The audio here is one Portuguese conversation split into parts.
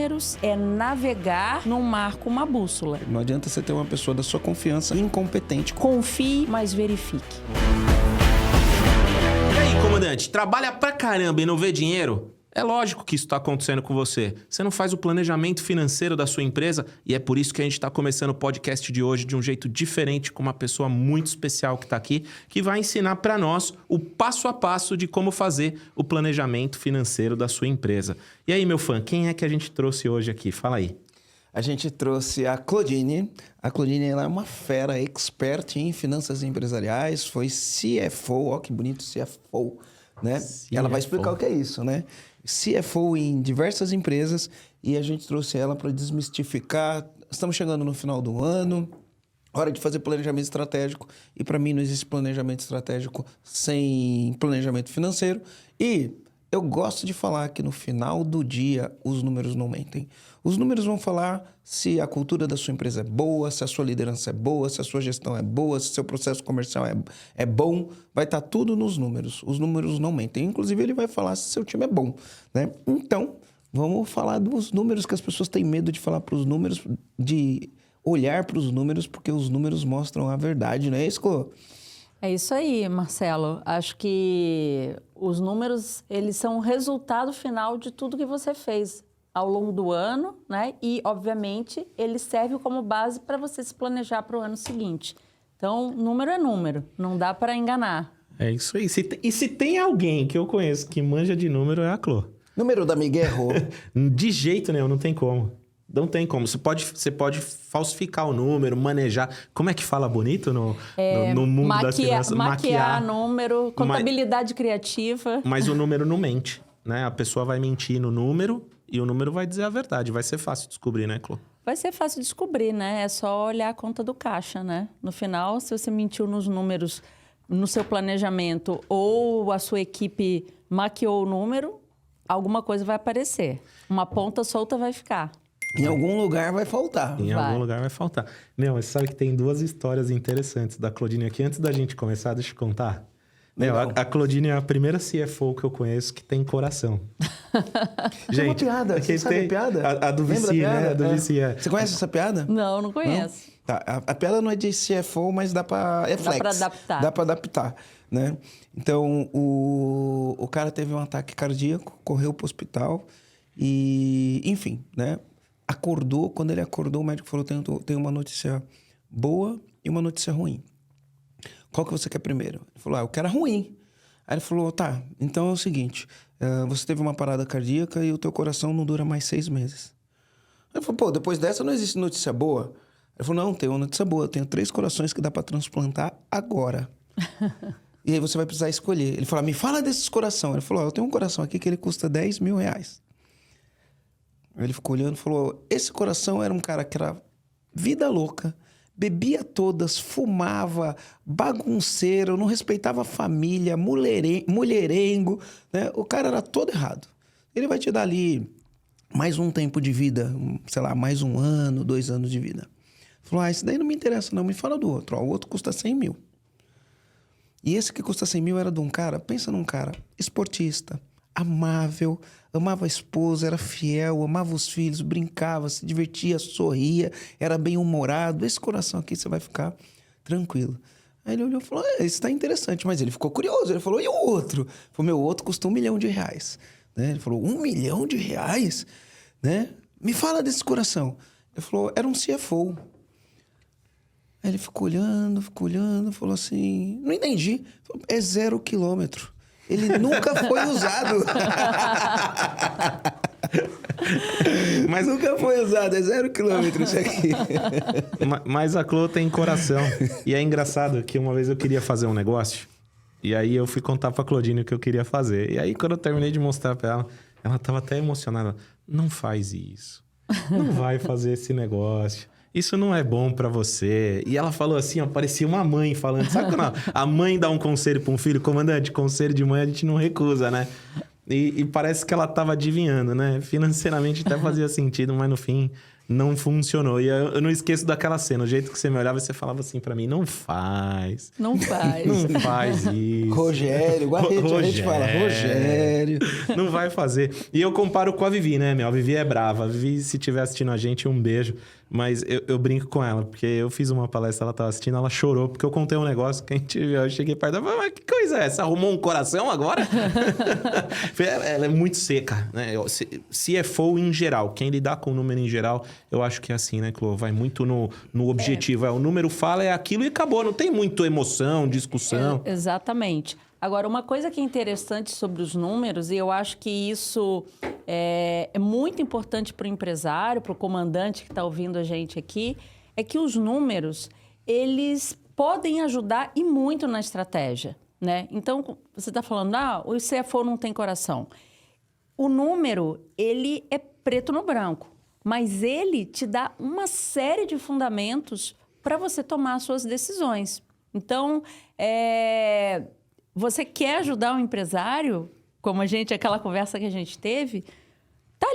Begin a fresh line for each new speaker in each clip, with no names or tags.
números é navegar num mar com uma bússola.
Não adianta você ter uma pessoa da sua confiança incompetente.
Confie, mas verifique.
E aí, comandante, trabalha pra caramba e não vê dinheiro? É lógico que isso está acontecendo com você. Você não faz o planejamento financeiro da sua empresa e é por isso que a gente está começando o podcast de hoje de um jeito diferente, com uma pessoa muito especial que está aqui, que vai ensinar para nós o passo a passo de como fazer o planejamento financeiro da sua empresa. E aí, meu fã, quem é que a gente trouxe hoje aqui? Fala aí.
A gente trouxe a Claudine. A Claudine ela é uma fera, expert em finanças empresariais, foi CFO, ó que bonito CFO, né?
CFO.
Ela vai explicar o que é isso, né? CFO em diversas empresas e a gente trouxe ela para desmistificar. Estamos chegando no final do ano, hora de fazer planejamento estratégico e para mim não existe planejamento estratégico sem planejamento financeiro e eu gosto de falar que no final do dia os números não mentem. Os números vão falar se a cultura da sua empresa é boa, se a sua liderança é boa, se a sua gestão é boa, se o seu processo comercial é bom. Vai estar tudo nos números. Os números não mentem. Inclusive, ele vai falar se seu time é bom, né? Então, vamos falar dos números que as pessoas têm medo de falar para os números, de olhar para os números, porque os números mostram a verdade, não é isso, Clô?
É isso aí, Marcelo. Acho que os números, eles são o resultado final de tudo que você fez ao longo do ano, né? E, obviamente, ele serve como base para você se planejar para o ano seguinte. Então, número é número, não dá para enganar.
É isso aí. E se tem alguém que eu conheço que manja de número, é a Clô.
Número da Miguel errou.
De jeito nenhum, não tem como. Não tem como. Você pode falsificar o número, manejar. Como é que fala bonito no mundo das finanças?
Maquiar número, contabilidade criativa.
Mas o número não mente, né? A pessoa vai mentir no número e o número vai dizer a verdade. Vai ser fácil descobrir, né, Clô?
Vai ser fácil descobrir, né? É só olhar a conta do caixa, né? No final, se você mentiu nos números, no seu planejamento ou a sua equipe maquiou o número, alguma coisa vai aparecer. Uma ponta solta vai ficar.
Em algum lugar vai faltar.
Algum lugar vai faltar. Meu, mas sabe que tem duas histórias interessantes da Claudine aqui. Antes da gente começar, deixa eu contar. Meu, a Claudine é a primeira CFO que eu conheço que tem coração.
Gente, é uma piada. Você sabe a piada?
A do VC, né? A do VC, é.
Você conhece essa piada?
Não conheço.
Não? Tá, a piada não é de CFO, mas dá pra... É flex.
Dá pra adaptar.
Dá pra adaptar, né? Então, o cara teve um ataque cardíaco, correu pro hospital e... Enfim, né? Acordou, quando ele acordou, o médico falou, tem uma notícia boa e uma notícia ruim. Qual que você quer primeiro? Ele falou, eu quero a ruim. Aí ele falou, tá, então é o seguinte, você teve uma parada cardíaca e o teu coração não dura mais 6 meses. Ele falou, depois dessa não existe notícia boa? Ele falou, não, tem uma notícia boa, eu tenho 3 corações que dá pra transplantar agora. E aí você vai precisar escolher. Ele falou, me fala desses corações. Ele falou, eu tenho um coração aqui que ele custa R$10 mil. Aí ele ficou olhando e falou, esse coração era um cara que era vida louca, bebia todas, fumava, bagunceiro, não respeitava a família, mulherengo, né? O cara era todo errado. Ele vai te dar ali mais um tempo de vida, sei lá, mais 1 ano, 2 anos de vida. Falou, esse daí não me interessa não, me fala do outro. O outro custa 100 mil. E esse que custa 100 mil era de um cara, pensa num cara esportista, amável, amava a esposa, era fiel, amava os filhos, brincava, se divertia, sorria, era bem-humorado. Esse coração aqui você vai ficar tranquilo. Aí ele olhou e falou, esse tá interessante. Mas ele ficou curioso, ele falou, e o outro? Ele falou, meu outro custa R$1 milhão. Né? Ele falou, R$1 milhão? Né? Me fala desse coração. Ele falou, era um CFO. Aí ele ficou olhando, falou assim, não entendi. Falou, é 0 quilômetro. Ele nunca foi usado. Mas nunca foi usado, é 0 quilômetro isso aqui.
Mas a Clô tem coração. E é engraçado que uma vez eu queria fazer um negócio, e aí eu fui contar pra Claudine o que eu queria fazer. E aí quando eu terminei de mostrar pra ela, ela tava até emocionada. Não faz isso. Não vai fazer esse negócio. Isso não é bom pra você. E ela falou assim, ó, parecia uma mãe falando. Sabe quando a mãe dá um conselho pra um filho? Comandante, conselho de mãe a gente não recusa, né? E parece que ela tava adivinhando, né? Financeiramente até fazia sentido, mas no fim não funcionou. E eu não esqueço daquela cena. O jeito que você me olhava, você falava assim pra mim, não faz.
Não faz.
Não faz isso.
Rogério, igual a gente fala, Rogério.
Não vai fazer. E eu comparo com a Vivi, né, meu? A Vivi é brava. A Vivi, se estiver assistindo a gente, um beijo. Mas eu brinco com ela, porque eu fiz uma palestra, ela tava assistindo, ela chorou, porque eu contei um negócio que a gente viu. Eu cheguei perto dela e falei, mas que coisa é essa? Arrumou um coração agora? Ela é muito seca, né? CFO em geral, quem lidar com o número em geral, eu acho que é assim, né, Clô? Vai muito no objetivo. O número fala, é aquilo e acabou. Não tem muito emoção, discussão.
Exatamente. Agora, uma coisa que é interessante sobre os números, e eu acho que isso é muito importante para o empresário, para o comandante que está ouvindo a gente aqui, é que os números, eles podem ajudar e muito na estratégia, né? Então, você está falando, o CFO não tem coração. O número, ele é preto no branco, mas ele te dá uma série de fundamentos para você tomar suas decisões. Então, você quer ajudar o empresário, como aquela conversa que a gente teve, tá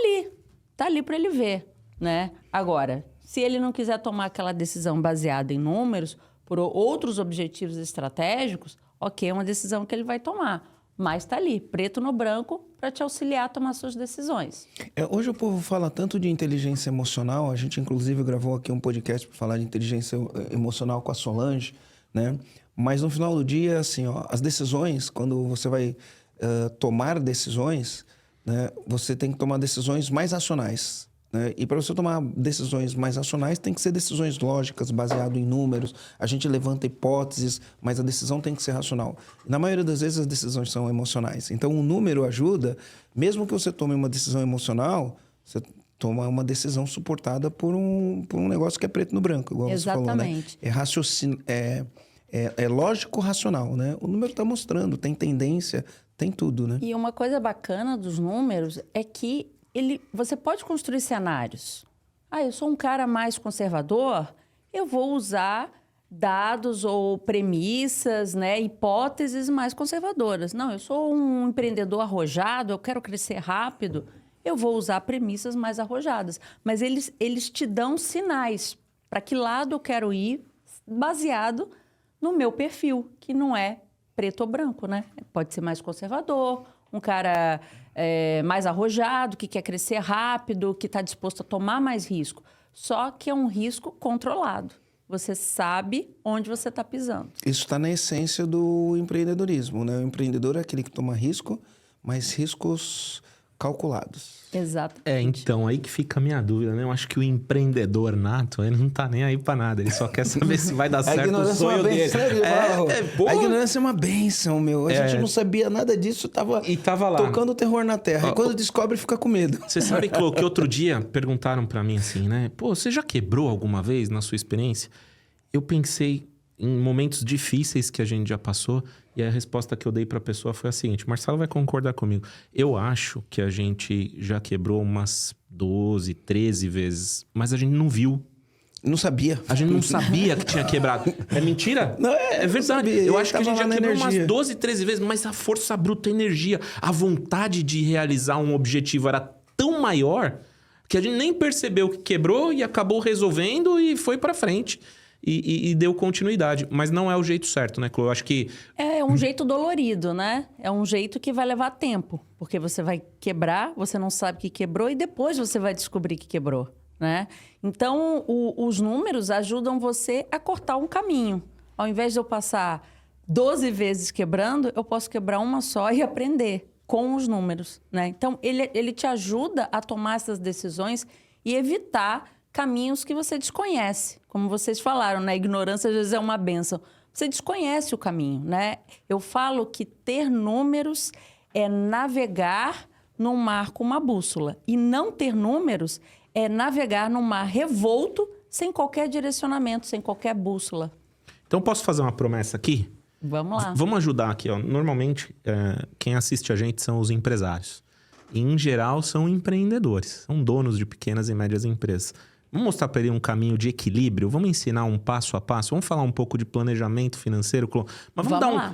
ali para ele ver, né? Agora, se ele não quiser tomar aquela decisão baseada em números, por outros objetivos estratégicos, ok, é uma decisão que ele vai tomar. Mas está ali, preto no branco, para te auxiliar a tomar suas decisões.
Hoje o povo fala tanto de inteligência emocional, a gente inclusive gravou aqui um podcast para falar de inteligência emocional com a Solange, né? Mas no final do dia, assim, as decisões, quando você vai tomar decisões, né, você tem que tomar decisões mais racionais. Né? E para você tomar decisões mais racionais, tem que ser decisões lógicas, baseado em números. A gente levanta hipóteses, mas a decisão tem que ser racional. Na maioria das vezes, as decisões são emocionais. Então, o número ajuda, mesmo que você tome uma decisão emocional, você toma uma decisão suportada por um negócio que é preto no branco, igual
Exatamente.
Você falou, né? É lógico-racional, né? O número está mostrando, tem tendência, tem tudo, né?
E uma coisa bacana dos números é que você pode construir cenários. Eu sou um cara mais conservador, eu vou usar dados ou premissas, né, hipóteses mais conservadoras. Não, eu sou um empreendedor arrojado, eu quero crescer rápido, eu vou usar premissas mais arrojadas. Mas eles te dão sinais para que lado eu quero ir, baseado no meu perfil, que não é preto ou branco, né? Pode ser mais conservador, um cara mais arrojado, que quer crescer rápido, que está disposto a tomar mais risco. Só que é um risco controlado. Você sabe onde você está pisando.
Isso está na essência do empreendedorismo, né? O empreendedor é aquele que toma risco, mas riscos calculados.
Exato.
Então, aí que fica a minha dúvida, né? Eu acho que o empreendedor nato, ele não tá nem aí pra nada. Ele só quer saber se vai dar certo o sonho dele.
A ignorância é uma bênção, meu. A gente não sabia nada disso, tava
lá.
Tocando terror na terra. E quando descobre, fica com medo.
Você sabe, Clô, que outro dia perguntaram pra mim assim, né? Pô, você já quebrou alguma vez na sua experiência? Eu pensei em momentos difíceis que a gente já passou, e a resposta que eu dei pra pessoa foi a seguinte: Marcelo vai concordar comigo. Eu acho que a gente já quebrou umas 12, 13 vezes, mas a gente não viu.
Não sabia.
A gente não sabia que tinha quebrado. É mentira?
Não,
é verdade. Eu acho que a gente já quebrou umas 12, 13 vezes, mas a força bruta, a energia, a vontade de realizar um objetivo era tão maior que a gente nem percebeu que quebrou e acabou resolvendo e foi pra frente. E deu continuidade. Mas não é o jeito certo, né, Clô? Eu acho que...
É um jeito dolorido, né? É um jeito que vai levar tempo. Porque você vai quebrar, você não sabe que quebrou e depois você vai descobrir que quebrou, né? Então, os números ajudam você a cortar um caminho. Ao invés de eu passar 12 vezes quebrando, eu posso quebrar uma só e aprender com os números, né? Então, ele te ajuda a tomar essas decisões e evitar caminhos que você desconhece. Como vocês falaram, né? A ignorância às vezes é uma bênção. Você desconhece o caminho, né? Eu falo que ter números é navegar num mar com uma bússola. E não ter números é navegar num mar revolto, sem qualquer direcionamento, sem qualquer bússola.
Então, posso fazer uma promessa aqui?
Vamos lá.
Vamos ajudar aqui, ó. Normalmente, quem assiste a gente são os empresários. E, em geral, são empreendedores. São donos de pequenas e médias empresas. Vamos mostrar para ele um caminho de equilíbrio? Vamos ensinar um passo a passo? Vamos falar um pouco de planejamento financeiro, Clô? Mas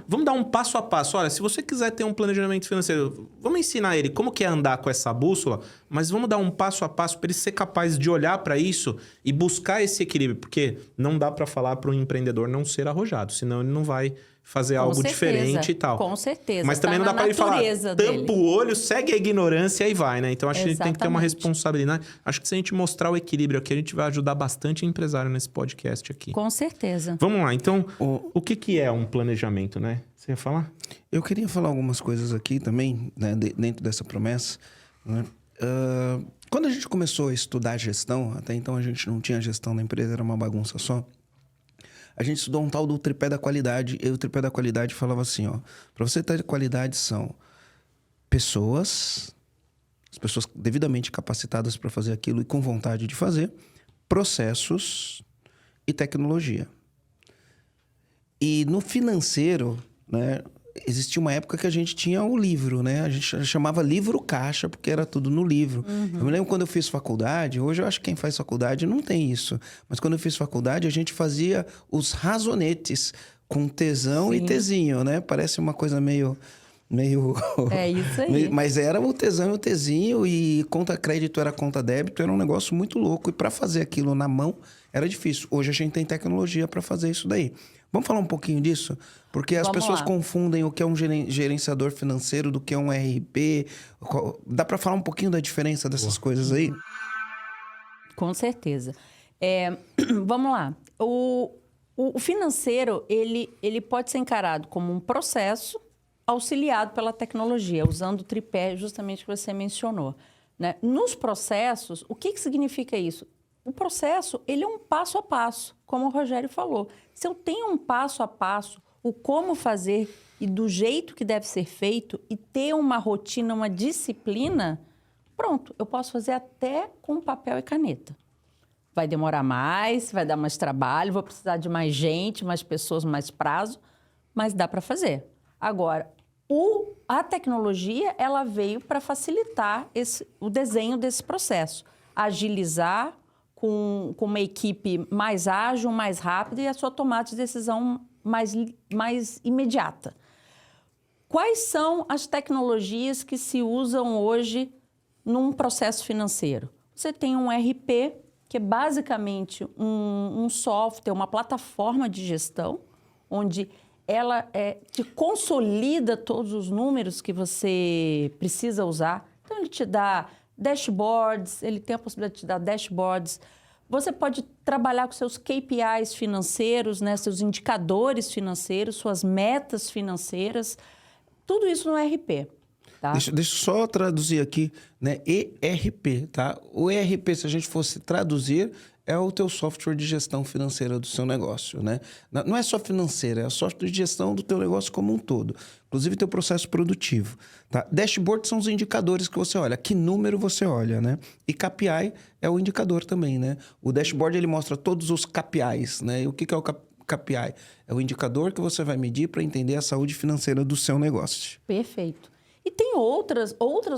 vamos dar um passo a passo. Olha, se você quiser ter um planejamento financeiro, vamos ensinar ele como que é andar com essa bússola, mas vamos dar um passo a passo para ele ser capaz de olhar para isso e buscar esse equilíbrio. Porque não dá para falar para um empreendedor não ser arrojado, senão ele não vai fazer algo diferente e tal.
Com certeza.
Mas também não dá para ele falar, tampa o olho, segue a ignorância e vai, né? Então, acho que a gente tem que ter uma responsabilidade. Acho que se a gente mostrar o equilíbrio aqui, a gente vai ajudar bastante empresário nesse podcast aqui.
Com certeza.
Vamos lá. Então, o que é um planejamento, né? Você ia falar?
Eu queria falar algumas coisas aqui também, né, dentro dessa promessa. Né? Quando a gente começou a estudar gestão, até então a gente não tinha gestão da empresa, era uma bagunça só. A gente estudou um tal do tripé da qualidade, e o tripé da qualidade falava assim, ó, para você ter qualidade são pessoas, as pessoas devidamente capacitadas para fazer aquilo e com vontade de fazer, processos e tecnologia. E no financeiro, né, existia uma época que a gente tinha o livro, né? A gente chamava livro caixa, porque era tudo no livro. Eu me lembro quando eu fiz faculdade, hoje eu acho que quem faz faculdade não tem isso. Mas quando eu fiz faculdade, a gente fazia os razonetes com tesão e tezinho, né? Parece uma coisa meio...
É isso aí.
Mas era o tesão e o tezinho, e conta crédito era conta débito, era um negócio muito louco. E para fazer aquilo na mão era difícil. Hoje a gente tem tecnologia para fazer isso daí. Vamos falar um pouquinho disso? Porque as pessoas confundem o que é um gerenciador financeiro do que é um RP. Dá para falar um pouquinho da diferença dessas coisas aí?
Com certeza. Vamos lá. O financeiro, ele pode ser encarado como um processo auxiliado pela tecnologia, usando o tripé justamente que você mencionou, né? Nos processos, o que significa isso? O processo, ele é um passo a passo, como o Rogério falou. Se eu tenho um passo a passo, o como fazer e do jeito que deve ser feito e ter uma rotina, uma disciplina, pronto, eu posso fazer até com papel e caneta. Vai demorar mais, vai dar mais trabalho, vou precisar de mais gente, mais pessoas, mais prazo, mas dá para fazer. Agora, a tecnologia, ela veio para facilitar o desenho desse processo, agilizar, com uma equipe mais ágil, mais rápida e a sua tomada de decisão mais imediata. Quais são as tecnologias que se usam hoje num processo financeiro? Você tem um RP, que é basicamente um software, uma plataforma de gestão, onde ela te consolida todos os números que você precisa usar. Então, ele te dá dashboards, ele tem a possibilidade de te dar dashboards. Você pode trabalhar com seus KPIs financeiros, né, seus indicadores financeiros, suas metas financeiras, tudo isso no ERP. Tá?
Deixa eu só traduzir aqui, né? ERP, tá? O ERP, se a gente fosse traduzir, é o teu software de gestão financeira do seu negócio, né? Não é só financeira, é o software de gestão do teu negócio como um todo. Inclusive, teu processo produtivo, tá? Dashboard são os indicadores que você olha, que número você olha, né? E KPI é o indicador também, né? O dashboard, ele mostra todos os KPIs, né? E o que é o KPI? É o indicador que você vai medir para entender a saúde financeira do seu negócio.
Perfeito. E tem outras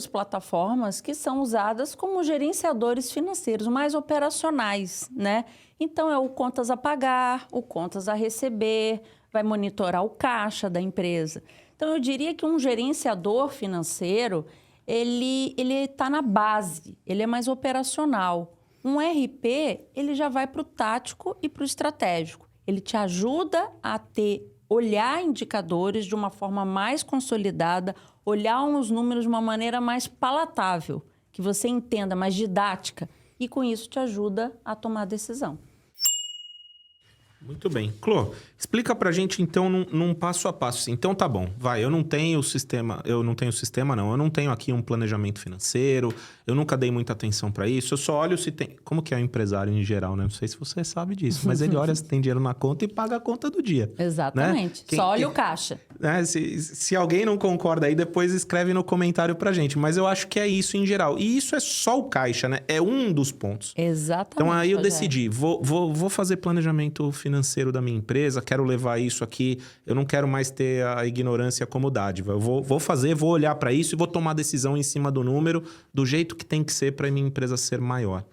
plataformas que são usadas como gerenciadores financeiros, mais operacionais, né? Então, é o contas a pagar, o contas a receber, vai monitorar o caixa da empresa. Então, eu diria que um gerenciador financeiro, ele está na base, ele é mais operacional. Um RP, ele já vai para o tático e para o estratégico. Ele te ajuda a olhar indicadores de uma forma mais consolidada, olhar os números de uma maneira mais palatável, que você entenda, mais didática, e com isso te ajuda a tomar decisão.
Muito bem. Clô, explica pra gente então num passo a passo. Então tá bom, vai, eu não tenho aqui um planejamento financeiro, eu nunca dei muita atenção pra isso, eu só olho se tem... Como que é o empresário em geral, né? Não sei se você sabe disso, mas ele olha se tem dinheiro na conta e paga a conta do dia.
Exatamente, né? Só olha o caixa.
Né? Se alguém não concorda aí, depois escreve no comentário pra gente, mas eu acho que é isso em geral. E isso é só o caixa, né? É um dos pontos.
Exatamente.
Então aí eu decidi, vou fazer planejamento financeiro da minha empresa, quero levar isso aqui, eu não quero mais ter a ignorância como dádiva. Eu vou olhar para isso e vou tomar decisão em cima do número, do jeito que tem que ser para minha empresa ser maior.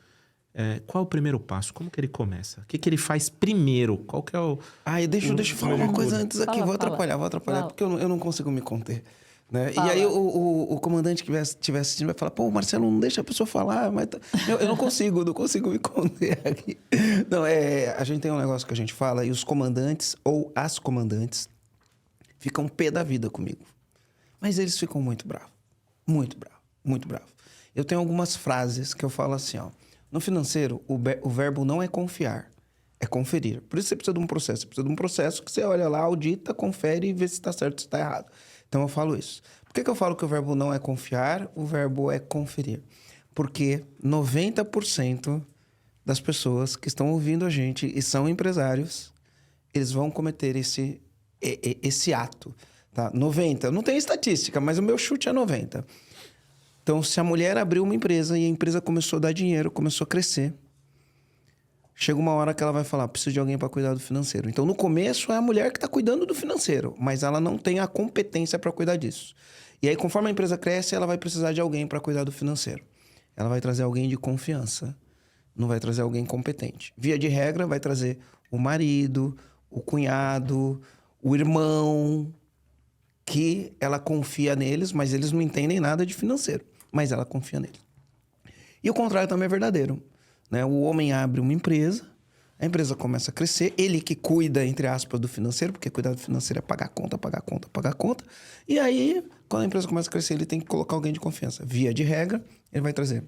qual é o primeiro passo? Como que ele começa? O que que ele faz primeiro? Qual que é o...
Deixa eu falar uma coisa antes aqui.
Fala,
Vou atrapalhar,
Fala.
porque eu não consigo me conter. Né? E
Fala.
aí o comandante que estiver assistindo vai falar, pô, Marcelo, não deixa a pessoa falar. Mas eu não consigo me conter aqui. Não, a gente tem um negócio que a gente fala e os comandantes ou as comandantes ficam pé da vida comigo. Mas eles ficam muito bravos. Muito bravos. Muito bravos. Eu tenho algumas frases que eu falo assim, ó. No financeiro, o verbo não é confiar, é conferir. Por isso você precisa de um processo. Você precisa de um processo que você olha lá, audita, confere e vê se está certo ou se está errado. Então eu falo isso. Por que eu falo que o verbo não é confiar, o verbo é conferir? Porque 90% das pessoas que estão ouvindo a gente e são empresários, eles vão cometer esse ato. Tá? 90%. Não tem estatística, mas o meu chute é 90%. Então, se a mulher abriu uma empresa e a empresa começou a dar dinheiro, começou a crescer, chega uma hora que ela vai falar, preciso de alguém para cuidar do financeiro. Então, no começo, é a mulher que está cuidando do financeiro, mas ela não tem a competência para cuidar disso. E aí, conforme a empresa cresce, ela vai precisar de alguém para cuidar do financeiro. Ela vai trazer alguém de confiança, não vai trazer alguém competente. Via de regra, vai trazer o marido, o cunhado, o irmão, que ela confia neles, mas eles não entendem nada de financeiro. Mas ela confia nele. E o contrário também é verdadeiro. Né? O homem abre uma empresa, a empresa começa a crescer, ele que cuida, entre aspas, do financeiro, porque cuidar do financeiro é pagar conta, pagar conta, pagar conta. E aí, quando a empresa começa a crescer, ele tem que colocar alguém de confiança. Via de regra, ele vai trazer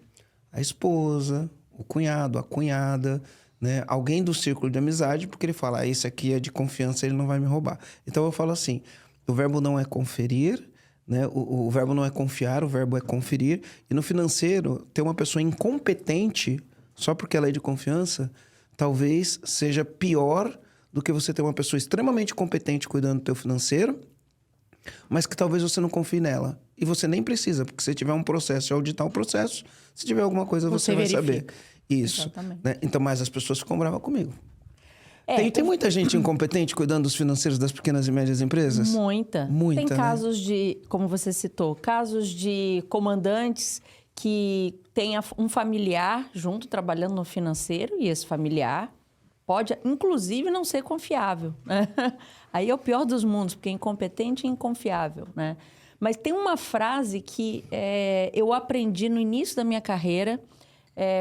a esposa, o cunhado, a cunhada, né? Alguém do círculo de amizade, porque ele fala, esse aqui é de confiança, ele não vai me roubar. Então eu falo assim, o verbo não é conferir, né? O verbo não é confiar, o verbo é conferir. E no financeiro, ter uma pessoa incompetente, só porque ela é de confiança, talvez seja pior do que você ter uma pessoa extremamente competente cuidando do teu financeiro, mas que talvez você não confie nela. E você nem precisa, porque se tiver um processo e auditar o processo, se tiver alguma coisa, você vai saber. Isso. Né? Então, mas as pessoas ficam bravas comigo. Tem muita gente incompetente cuidando dos financeiros das pequenas e médias empresas?
Muita. Tem casos de, como você citou, casos de comandantes que tem um familiar junto trabalhando no financeiro e esse familiar pode, inclusive, não ser confiável. Né? Aí é o pior dos mundos, porque é incompetente e inconfiável. Né? Mas tem uma frase que eu aprendi no início da minha carreira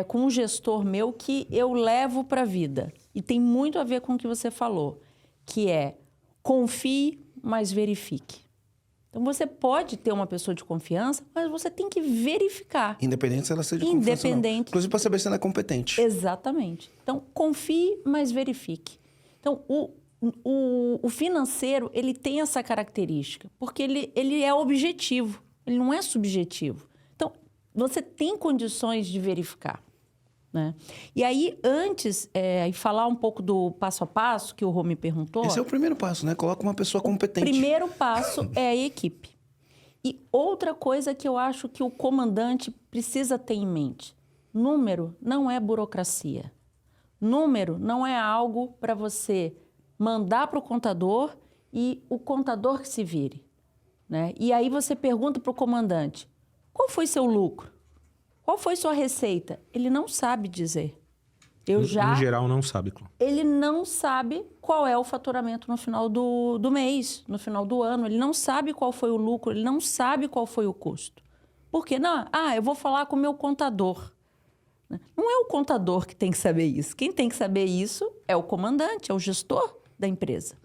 com um gestor meu que eu levo para a vida. E tem muito a ver com o que você falou, que é confie, mas verifique. Então, você pode ter uma pessoa de confiança, mas você tem que verificar.
Independente se ela seja de confiança ou não. Inclusive para saber se ela é competente.
Exatamente. Então, confie, mas verifique. Então, o financeiro, ele tem essa característica, porque ele é objetivo, ele não é subjetivo. Então, você tem condições de verificar. Né? E aí, antes, falar um pouco do passo a passo que o Rô me perguntou...
Esse é o primeiro passo, né? Coloca uma pessoa competente.
O primeiro passo é a equipe. E outra coisa que eu acho que o comandante precisa ter em mente. Número não é burocracia. Número não é algo para você mandar para o contador e o contador que se vire. Né? E aí você pergunta para o comandante, qual foi seu lucro? Qual foi sua receita? Ele não sabe dizer.
Em geral, não sabe, Clô.
Ele não sabe qual é o faturamento no final do mês, no final do ano. Ele não sabe qual foi o lucro, ele não sabe qual foi o custo. Por quê? Não, eu vou falar com o meu contador. Não é o contador que tem que saber isso. Quem tem que saber isso é o comandante, é o gestor da empresa.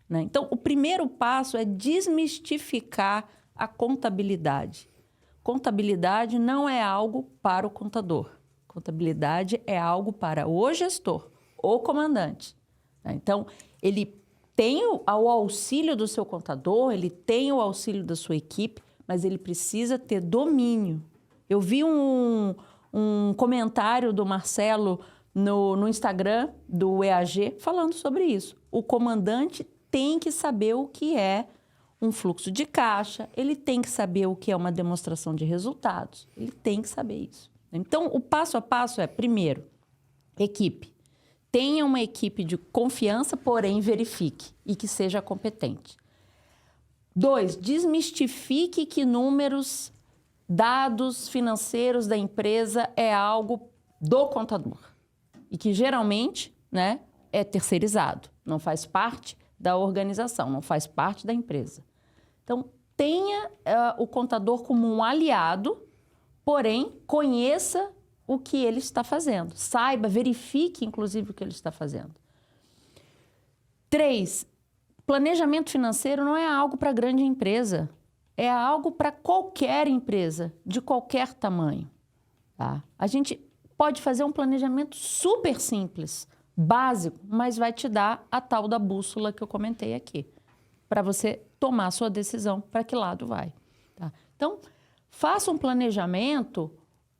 Né? Então, o primeiro passo é desmistificar a contabilidade. Contabilidade não é algo para o contador. Contabilidade é algo para o gestor, o comandante. Então, ele tem o auxílio do seu contador, ele tem o auxílio da sua equipe, mas ele precisa ter domínio. Eu vi um comentário do Marcelo no Instagram do EAG falando sobre isso. O comandante tem que saber o que é um fluxo de caixa, ele tem que saber o que é uma demonstração de resultados, ele tem que saber isso. Então, o passo a passo é, primeiro, equipe. Tenha uma equipe de confiança, porém verifique e que seja competente. 2, desmistifique que números, dados financeiros da empresa é algo do contador. E que geralmente, né, é terceirizado, não faz parte da organização, não faz parte da empresa. Então, tenha o contador como um aliado, porém, conheça o que ele está fazendo. Saiba, verifique, inclusive, o que ele está fazendo. 3, planejamento financeiro não é algo para grande empresa. É algo para qualquer empresa, de qualquer tamanho. Tá? A gente pode fazer um planejamento super simples, básico, mas vai te dar a tal da bússola que eu comentei aqui, para você tomar a sua decisão para que lado vai. Tá? Então, faça um planejamento.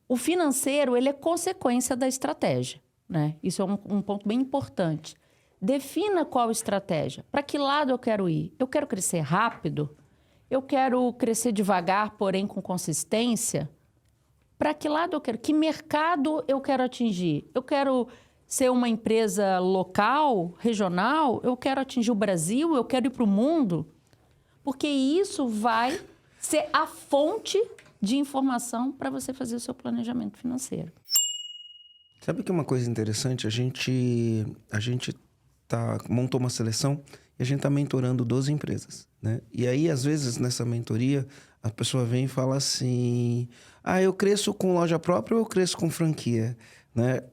O financeiro, ele é consequência da estratégia, né? Isso é um ponto bem importante. Defina qual estratégia. Para que lado eu quero ir? Eu quero crescer rápido? Eu quero crescer devagar, porém com consistência? Para que lado eu quero? Que mercado eu quero atingir? Eu quero ser uma empresa local, regional? Eu quero atingir o Brasil? Eu quero ir para o mundo? Porque isso vai ser a fonte de informação para você fazer o seu planejamento financeiro.
Sabe que uma coisa interessante? A gente montou uma seleção e a gente está mentorando 12 empresas, né? E aí, às vezes, nessa mentoria, a pessoa vem e fala assim... eu cresço com loja própria ou eu cresço com franquia? Né?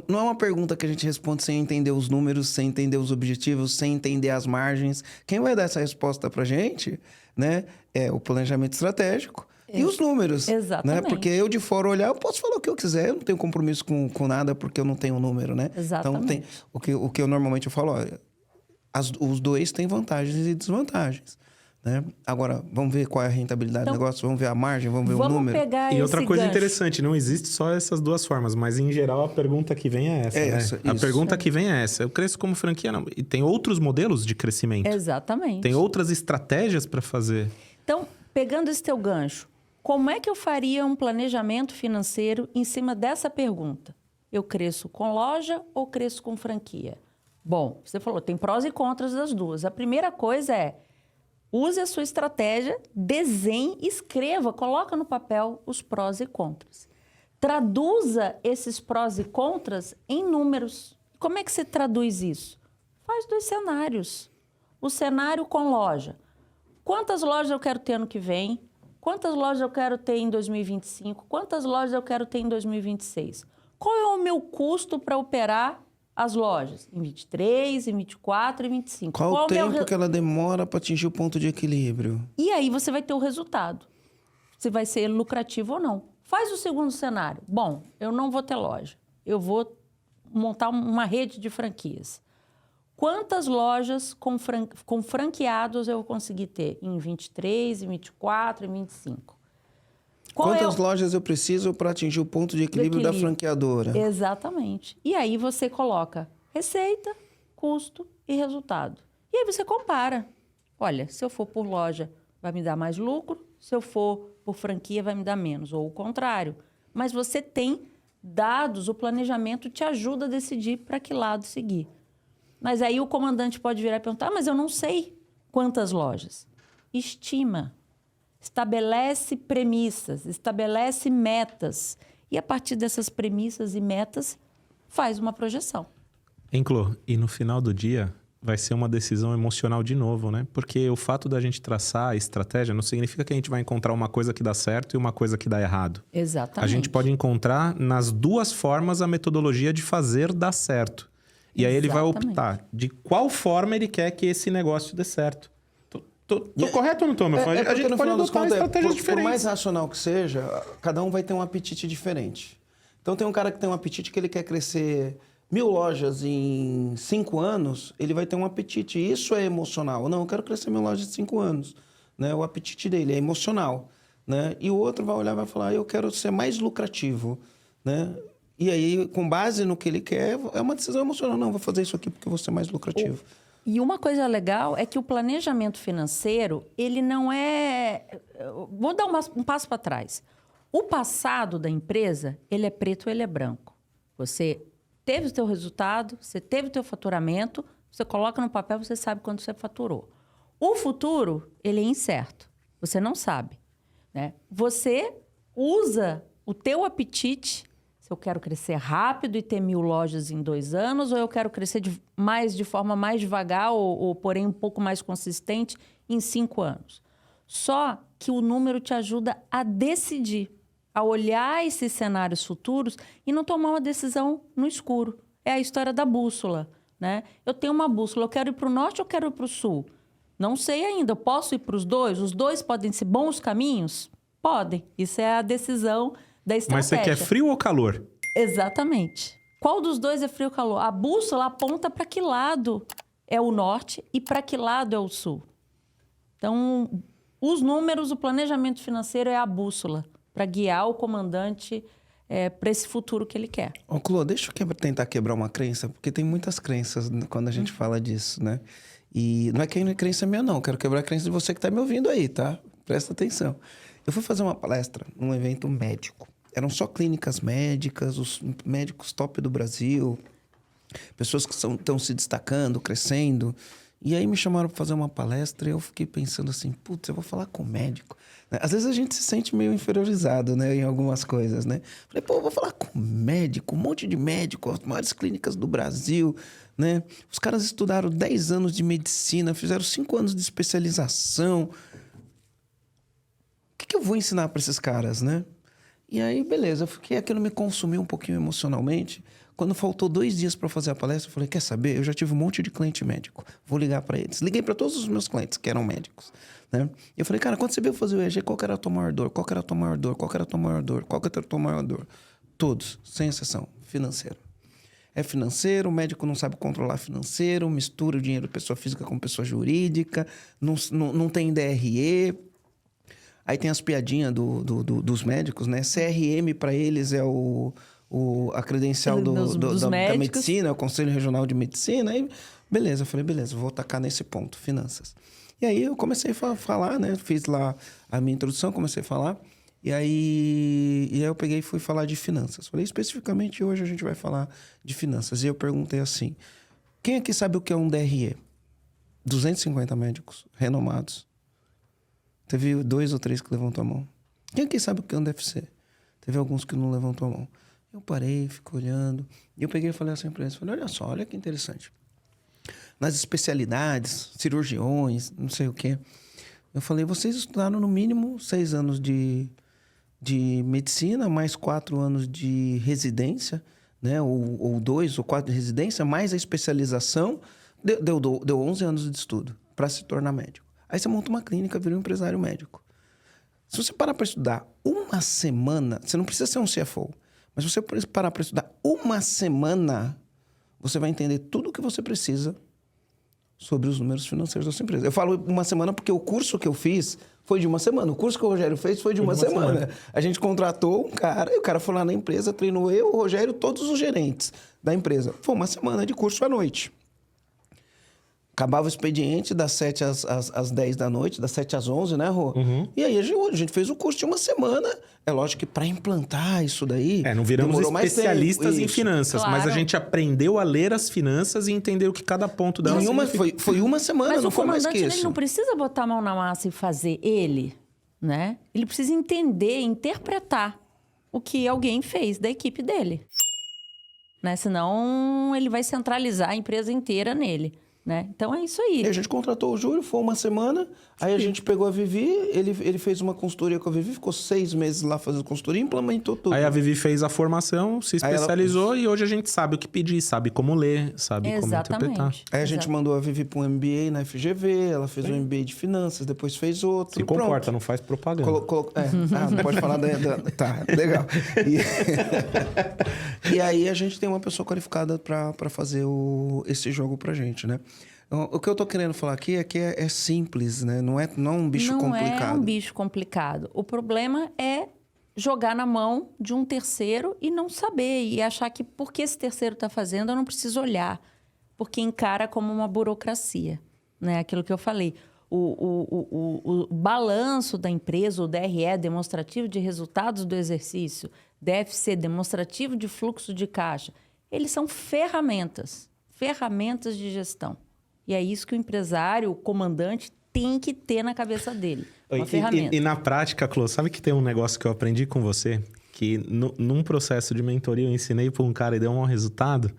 Não é uma pergunta que a gente responde sem entender os números, sem entender os objetivos, sem entender as margens. Quem vai dar essa resposta para a gente, né, é o planejamento estratégico e os números.
Exatamente.
Né? Porque eu de fora olhar, eu posso falar o que eu quiser, eu não tenho compromisso com nada porque eu não tenho um número, né?
Exatamente.
Então, o que eu normalmente falo, olha, os dois têm vantagens e desvantagens. Né? Agora, vamos ver qual é a rentabilidade do negócio, vamos ver a margem, vamos ver o número.
E outra coisa interessante, não existe só essas duas formas, mas em geral a pergunta que vem é essa. A pergunta que vem é essa. Eu cresço como franquia, não. E tem outros modelos de crescimento.
Exatamente.
Tem outras estratégias para fazer.
Então, pegando esse teu gancho, como é que eu faria um planejamento financeiro em cima dessa pergunta? Eu cresço com loja ou cresço com franquia? Bom, você falou, tem prós e contras das duas. A primeira coisa é, use a sua estratégia, desenhe, escreva, coloca no papel os prós e contras. Traduza esses prós e contras em números. Como é que você traduz isso? Faz 2 cenários. O cenário com loja. Quantas lojas eu quero ter ano que vem? Quantas lojas eu quero ter em 2025? Quantas lojas eu quero ter em 2026? Qual é o meu custo para operar as lojas? Em 23, em 24 e 25.
Qual o tempo que ela demora para atingir o ponto de equilíbrio?
E aí você vai ter o resultado. Se vai ser lucrativo ou não. Faz o segundo cenário. Bom, eu não vou ter loja. Eu vou montar uma rede de franquias. Quantas lojas com franqueados eu vou conseguir ter em 23, em 24 e 25?
Quantas lojas eu preciso para atingir o ponto de equilíbrio da franqueadora?
Exatamente. E aí você coloca receita, custo e resultado. E aí você compara. Olha, se eu for por loja, vai me dar mais lucro. Se eu for por franquia, vai me dar menos. Ou o contrário. Mas você tem dados, o planejamento te ajuda a decidir para que lado seguir. Mas aí o comandante pode virar e perguntar, mas eu não sei quantas lojas. Estima. Estabelece premissas, estabelece metas. E a partir dessas premissas e metas, faz uma projeção.
Clô, e no final do dia, vai ser uma decisão emocional de novo, né? Porque o fato da gente traçar a estratégia não significa que a gente vai encontrar uma coisa que dá certo e uma coisa que dá errado.
Exatamente.
A gente pode encontrar nas duas formas a metodologia de fazer dar certo. E aí ele vai optar de qual forma ele quer que esse negócio dê certo. Tô correto ou não tô, meu filho? A gente pode adotar estratégias diferentes.
Por mais racional que seja, cada um vai ter um apetite diferente. Então tem um cara que tem um apetite que ele quer crescer 1000 lojas em 5 anos, ele vai ter um apetite. Isso é emocional. Não, eu quero crescer 1000 lojas em 5 anos. Né? O apetite dele é emocional. Né? E o outro vai olhar e vai falar, eu quero ser mais lucrativo. Né? E aí, com base no que ele quer, é uma decisão emocional. Não, vou fazer isso aqui porque eu vou ser mais lucrativo.
E uma coisa legal é que o planejamento financeiro, ele não é... Vou dar um passo para trás. O passado da empresa, ele é preto ou ele é branco. Você teve o teu resultado, você teve o teu faturamento, você coloca no papel, você sabe quanto você faturou. O futuro, ele é incerto. Você não sabe. Né? Você usa o teu apetite, Eu quero crescer rápido e ter 1000 lojas em 2 anos, ou eu quero crescer de forma mais devagar, ou porém um pouco mais consistente em 5 anos. Só que o número te ajuda a decidir, a olhar esses cenários futuros e não tomar uma decisão no escuro. É a história da bússola, né? Eu tenho uma bússola, eu quero ir para o norte ou eu quero ir para o sul? Não sei ainda, eu posso ir para os dois? Os dois podem ser bons caminhos? Podem. Isso é a decisão da estratégia.
Mas você quer frio ou calor?
Exatamente. Qual dos dois é frio ou calor? A bússola aponta para que lado é o norte e para que lado é o sul. Então, os números, o planejamento financeiro é a bússola para guiar o comandante para esse futuro que ele quer.
Ô, Clô, deixa eu tentar quebrar uma crença, porque tem muitas crenças quando a gente fala disso, né? E não é que a crença minha, não. Quero quebrar a crença de você que está me ouvindo aí, tá? Presta atenção. Eu fui fazer uma palestra num evento médico. Eram só clínicas médicas, os médicos top do Brasil, pessoas que estão se destacando, crescendo. E aí me chamaram para fazer uma palestra e eu fiquei pensando assim, putz, eu vou falar com médico. Às vezes a gente se sente meio inferiorizado, né, em algumas coisas, né? Falei, pô, eu vou falar com médico, um monte de médico, as maiores clínicas do Brasil, né? Os caras estudaram 10 anos de medicina, fizeram 5 anos de especialização. O que eu vou ensinar para esses caras, né? E aí, beleza, aquilo me consumiu um pouquinho emocionalmente. Quando faltou 2 dias para fazer a palestra, eu falei, quer saber? Eu já tive um monte de cliente médico. Vou ligar para eles. Liguei para todos os meus clientes que eram médicos, né? Eu falei, cara, quando você veio fazer o EEG, qual que era a tua maior dor? Qual que era a tua maior dor? Qual que era a tua maior dor? Qual que era a tua maior dor? Todos, sem exceção, financeiro. É financeiro, o médico não sabe controlar financeiro, mistura o dinheiro de pessoa física com pessoa jurídica, não tem DRE. Aí tem as piadinhas dos médicos, né? CRM para eles é a credencial da medicina, o Conselho Regional de Medicina. Aí, beleza, eu falei, beleza, vou tacar nesse ponto, finanças. E aí eu comecei a falar, né? Fiz lá a minha introdução, comecei a falar. E aí eu peguei e fui falar de finanças. Falei, especificamente hoje a gente vai falar de finanças. E eu perguntei assim, quem aqui sabe o que é um DRE? 250 médicos renomados. Teve 2 ou 3 que levantou a mão. Quem aqui sabe o que é um DFC? Teve alguns que não levantou a mão. Eu parei, fico olhando. E eu peguei e falei assim para eles. Falei, olha só, olha que interessante. Nas especialidades, cirurgiões, não sei o quê. Eu falei, vocês estudaram no mínimo 6 anos de medicina, mais 4 anos de residência, né? Ou 2 ou 4 de residência, mais a especialização. Deu 11 anos de estudo para se tornar médico. Aí você monta uma clínica, vira um empresário médico. Se você parar para estudar uma semana, você não precisa ser um CFO, mas se você parar para estudar uma semana, você vai entender tudo o que você precisa sobre os números financeiros da sua empresa. Eu falo uma semana porque o curso que eu fiz foi de uma semana. O curso que o Rogério fez foi de uma semana. A gente contratou um cara, e o cara foi lá na empresa, treinou eu, o Rogério, todos os gerentes da empresa. Foi uma semana de curso à noite. Acabava o expediente das 7 às 10 da noite, das 7 às 11, né, Rô? Uhum. E aí a gente fez o curso de uma semana. É lógico que para implantar isso daí...
não viramos especialistas em finanças, claro. Mas a gente aprendeu a ler as finanças e entender o que cada ponto dela significa.
Foi uma semana,
mas
não foi mais que isso.
Mas ele não precisa botar a mão na massa e fazer ele, né? Ele precisa entender, interpretar o que alguém fez da equipe dele. Né? Senão ele vai centralizar a empresa inteira nele. Né? Então é isso aí.
E a gente contratou o Júlio, foi uma semana. Aí a gente pegou a Vivi, ele fez uma consultoria com a Vivi, ficou 6 meses lá fazendo consultoria e implementou tudo.
Aí a Vivi fez a formação, se especializou e hoje a gente sabe o que pedir, sabe como ler, sabe como interpretar.
Aí a gente mandou a Vivi para um MBA na FGV, ela fez um MBA de finanças, depois fez outro.
Se comporta, não faz propaganda.
Não pode falar Tá, legal. E aí a gente tem uma pessoa qualificada para fazer esse jogo pra gente, né? O que eu tô querendo falar aqui é que é simples, né? Não é um bicho complicado.
Não é um bicho complicado. O problema é jogar na mão de um terceiro e não saber. E achar que porque esse terceiro está fazendo, eu não preciso olhar. Porque encara como uma burocracia. Né? Aquilo que eu falei. O balanço da empresa, o DRE, demonstrativo de resultados do exercício, DFC, demonstrativo de fluxo de caixa, eles são ferramentas de gestão. E é isso que o empresário, o comandante, tem que ter na cabeça dele. Uma ferramenta.
E na prática, Clô, sabe que tem um negócio que eu aprendi com você? que num processo de mentoria eu ensinei para um cara e deu um bom resultado.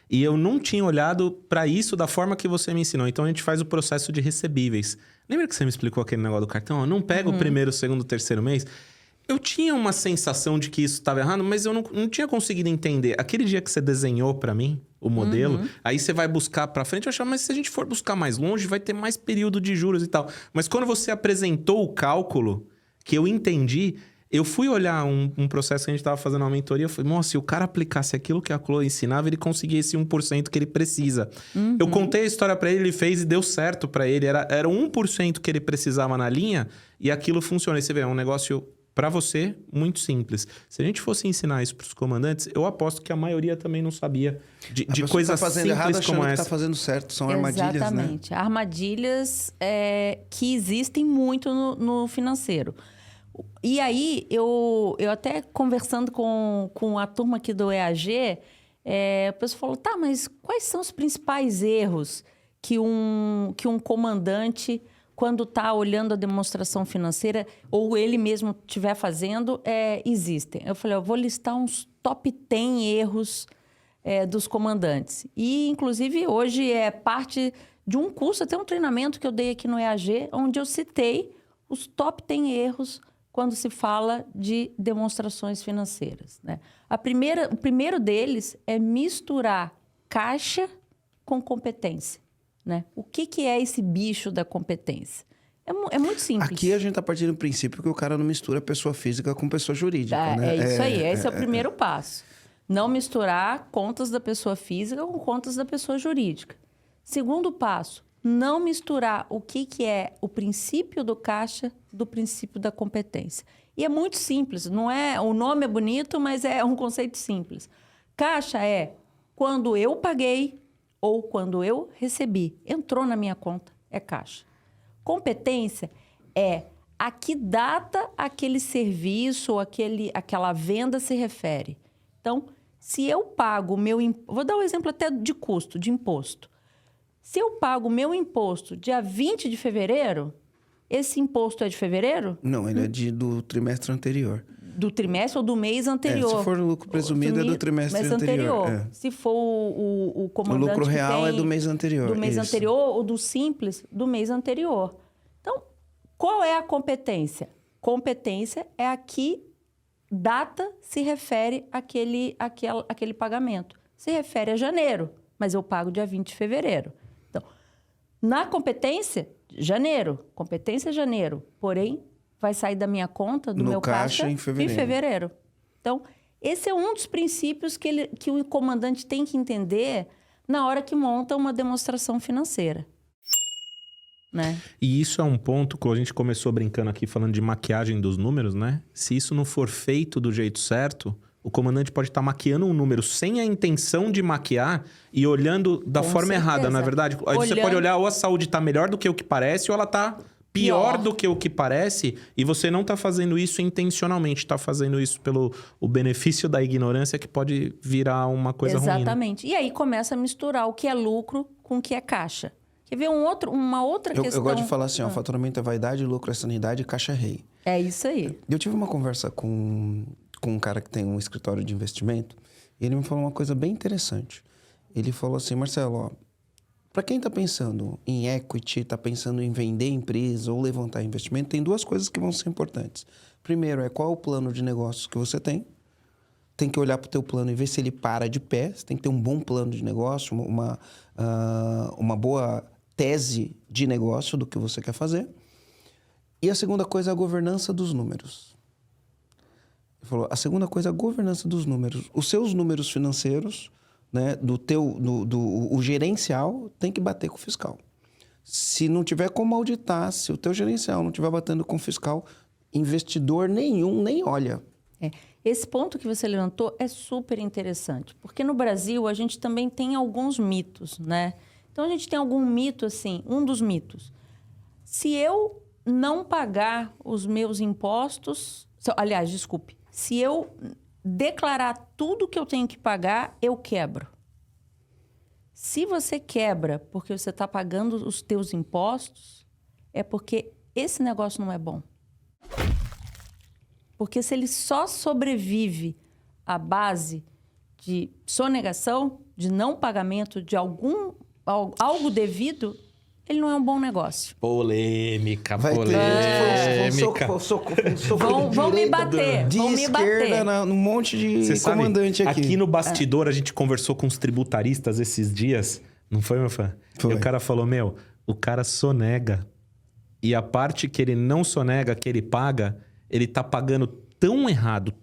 E eu não tinha olhado para isso da forma que você me ensinou. Então, a gente faz o processo de recebíveis. Lembra que você me explicou aquele negócio do cartão? Eu não pego o primeiro, segundo, terceiro mês. Eu tinha uma sensação de que isso estava errado, mas eu não tinha conseguido entender. Aquele dia que você desenhou para mim o modelo, aí você vai buscar para frente, eu achava, mas se a gente for buscar mais longe, vai ter mais período de juros e tal. Mas quando você apresentou o cálculo, que eu entendi... Eu fui olhar um processo que a gente estava fazendo uma mentoria, eu falei, nossa, se o cara aplicasse aquilo que a Chloe ensinava, ele conseguia esse 1% que ele precisa. Eu contei a história para ele fez e deu certo para ele. Era 1% que ele precisava na linha e aquilo funciona. E você vê, é um negócio, para você, muito simples. Se a gente fosse ensinar isso para os comandantes, eu aposto que a maioria também não sabia de coisas
tá fazendo
simples
errado, achando
como
que
essa.
tá fazendo certo. São armadilhas,
Exatamente.
né?
Armadilhas que existem muito no financeiro. E aí, eu até conversando com a turma aqui do EAG, a pessoa falou, tá, mas quais são os principais erros que um comandante, quando está olhando a demonstração financeira, ou ele mesmo estiver fazendo, existem? Eu falei, eu vou listar uns top 10 erros dos comandantes. E, inclusive, hoje é parte de um curso, até um treinamento que eu dei aqui no EAG, onde eu citei os top 10 erros quando se fala de demonstrações financeiras, né? O primeiro deles é misturar caixa com competência, né? O que é esse bicho da competência? É muito simples.
Aqui a gente está partindo do princípio que o cara não mistura pessoa física com pessoa jurídica, né?
É isso aí, esse é o primeiro passo. Não misturar contas da pessoa física com contas da pessoa jurídica. Segundo passo, não misturar o que é o princípio do caixa do princípio da competência. E é muito simples, não é? O nome é bonito, mas é um conceito simples. Caixa é quando eu paguei ou quando eu recebi. Entrou na minha conta, é caixa. Competência é a que data aquele serviço ou aquela venda se refere. Então, se eu pago o meu... Vou dar um exemplo até de custo, de imposto. Se eu pago o meu imposto dia 20 de fevereiro, esse imposto é de fevereiro?
Não, ele é do trimestre anterior.
Do trimestre ou do mês anterior?
Se for o lucro presumido, é do trimestre anterior.
Se for o comandante
o lucro real
é
do mês anterior.
Do mês anterior ou do simples, do mês anterior. Então, qual é a competência? Competência é a que data se refere àquele pagamento. Se refere a janeiro, mas eu pago dia 20 de fevereiro. Então, na competência, janeiro. Competência é janeiro. Porém, vai sair da minha conta, do meu caixa, em fevereiro. Então, esse é um dos princípios que o comandante tem que entender na hora que monta uma demonstração financeira. Né?
E isso é um ponto que a gente começou brincando aqui, falando de maquiagem dos números, né? Se isso não for feito do jeito certo, o comandante pode estar maquiando um número sem a intenção de maquiar e olhando da forma errada, não é verdade? Aí você pode olhar ou a saúde está melhor do que o que parece ou ela está pior do que o que parece e você não está fazendo isso intencionalmente, está fazendo isso pelo o benefício da ignorância que pode virar uma coisa ruim.
Exatamente. E aí começa a misturar o que é lucro com o que é caixa. Quer ver uma outra questão?
Eu gosto de falar assim, ó, faturamento é vaidade, lucro é sanidade, caixa é rei.
É isso aí.
Eu tive uma conversa com um cara que tem um escritório de investimento e ele me falou uma coisa bem interessante. Ele falou assim, Marcelo, ó, para quem está pensando em equity, está pensando em vender empresa ou levantar investimento, tem duas coisas que vão ser importantes. Primeiro é qual é o plano de negócios que você tem. Tem que olhar para o teu plano e ver se ele para de pé. Você tem que ter um bom plano de negócio, uma boa tese de negócio do que você quer fazer. E a segunda coisa é a governança dos números. Ele falou, a segunda coisa é a governança dos números. Os seus números financeiros, né, o gerencial tem que bater com o fiscal. Se não tiver como auditar, se o teu gerencial não estiver batendo com o fiscal, investidor nenhum nem olha.
Esse ponto que você levantou é super interessante, porque no Brasil a gente também tem alguns mitos, né? Então a gente tem algum mito assim, um dos mitos. Se eu não pagar os meus impostos, se eu declarar tudo que eu tenho que pagar, eu quebro. Se você quebra porque você está pagando os teus impostos, é porque esse negócio não é bom. Porque se ele só sobrevive à base de sonegação, de não pagamento de algo devido, ele não é um bom negócio.
Polêmica.
Vão me bater.
De esquerda, num monte de
Você
comandante
sabe,
aqui.
Aqui no bastidor, a gente conversou com os tributaristas esses dias. Não foi, meu fã?
Foi.
E o cara falou, o cara sonega. E a parte que ele não sonega, que ele paga, ele tá pagando tão errado,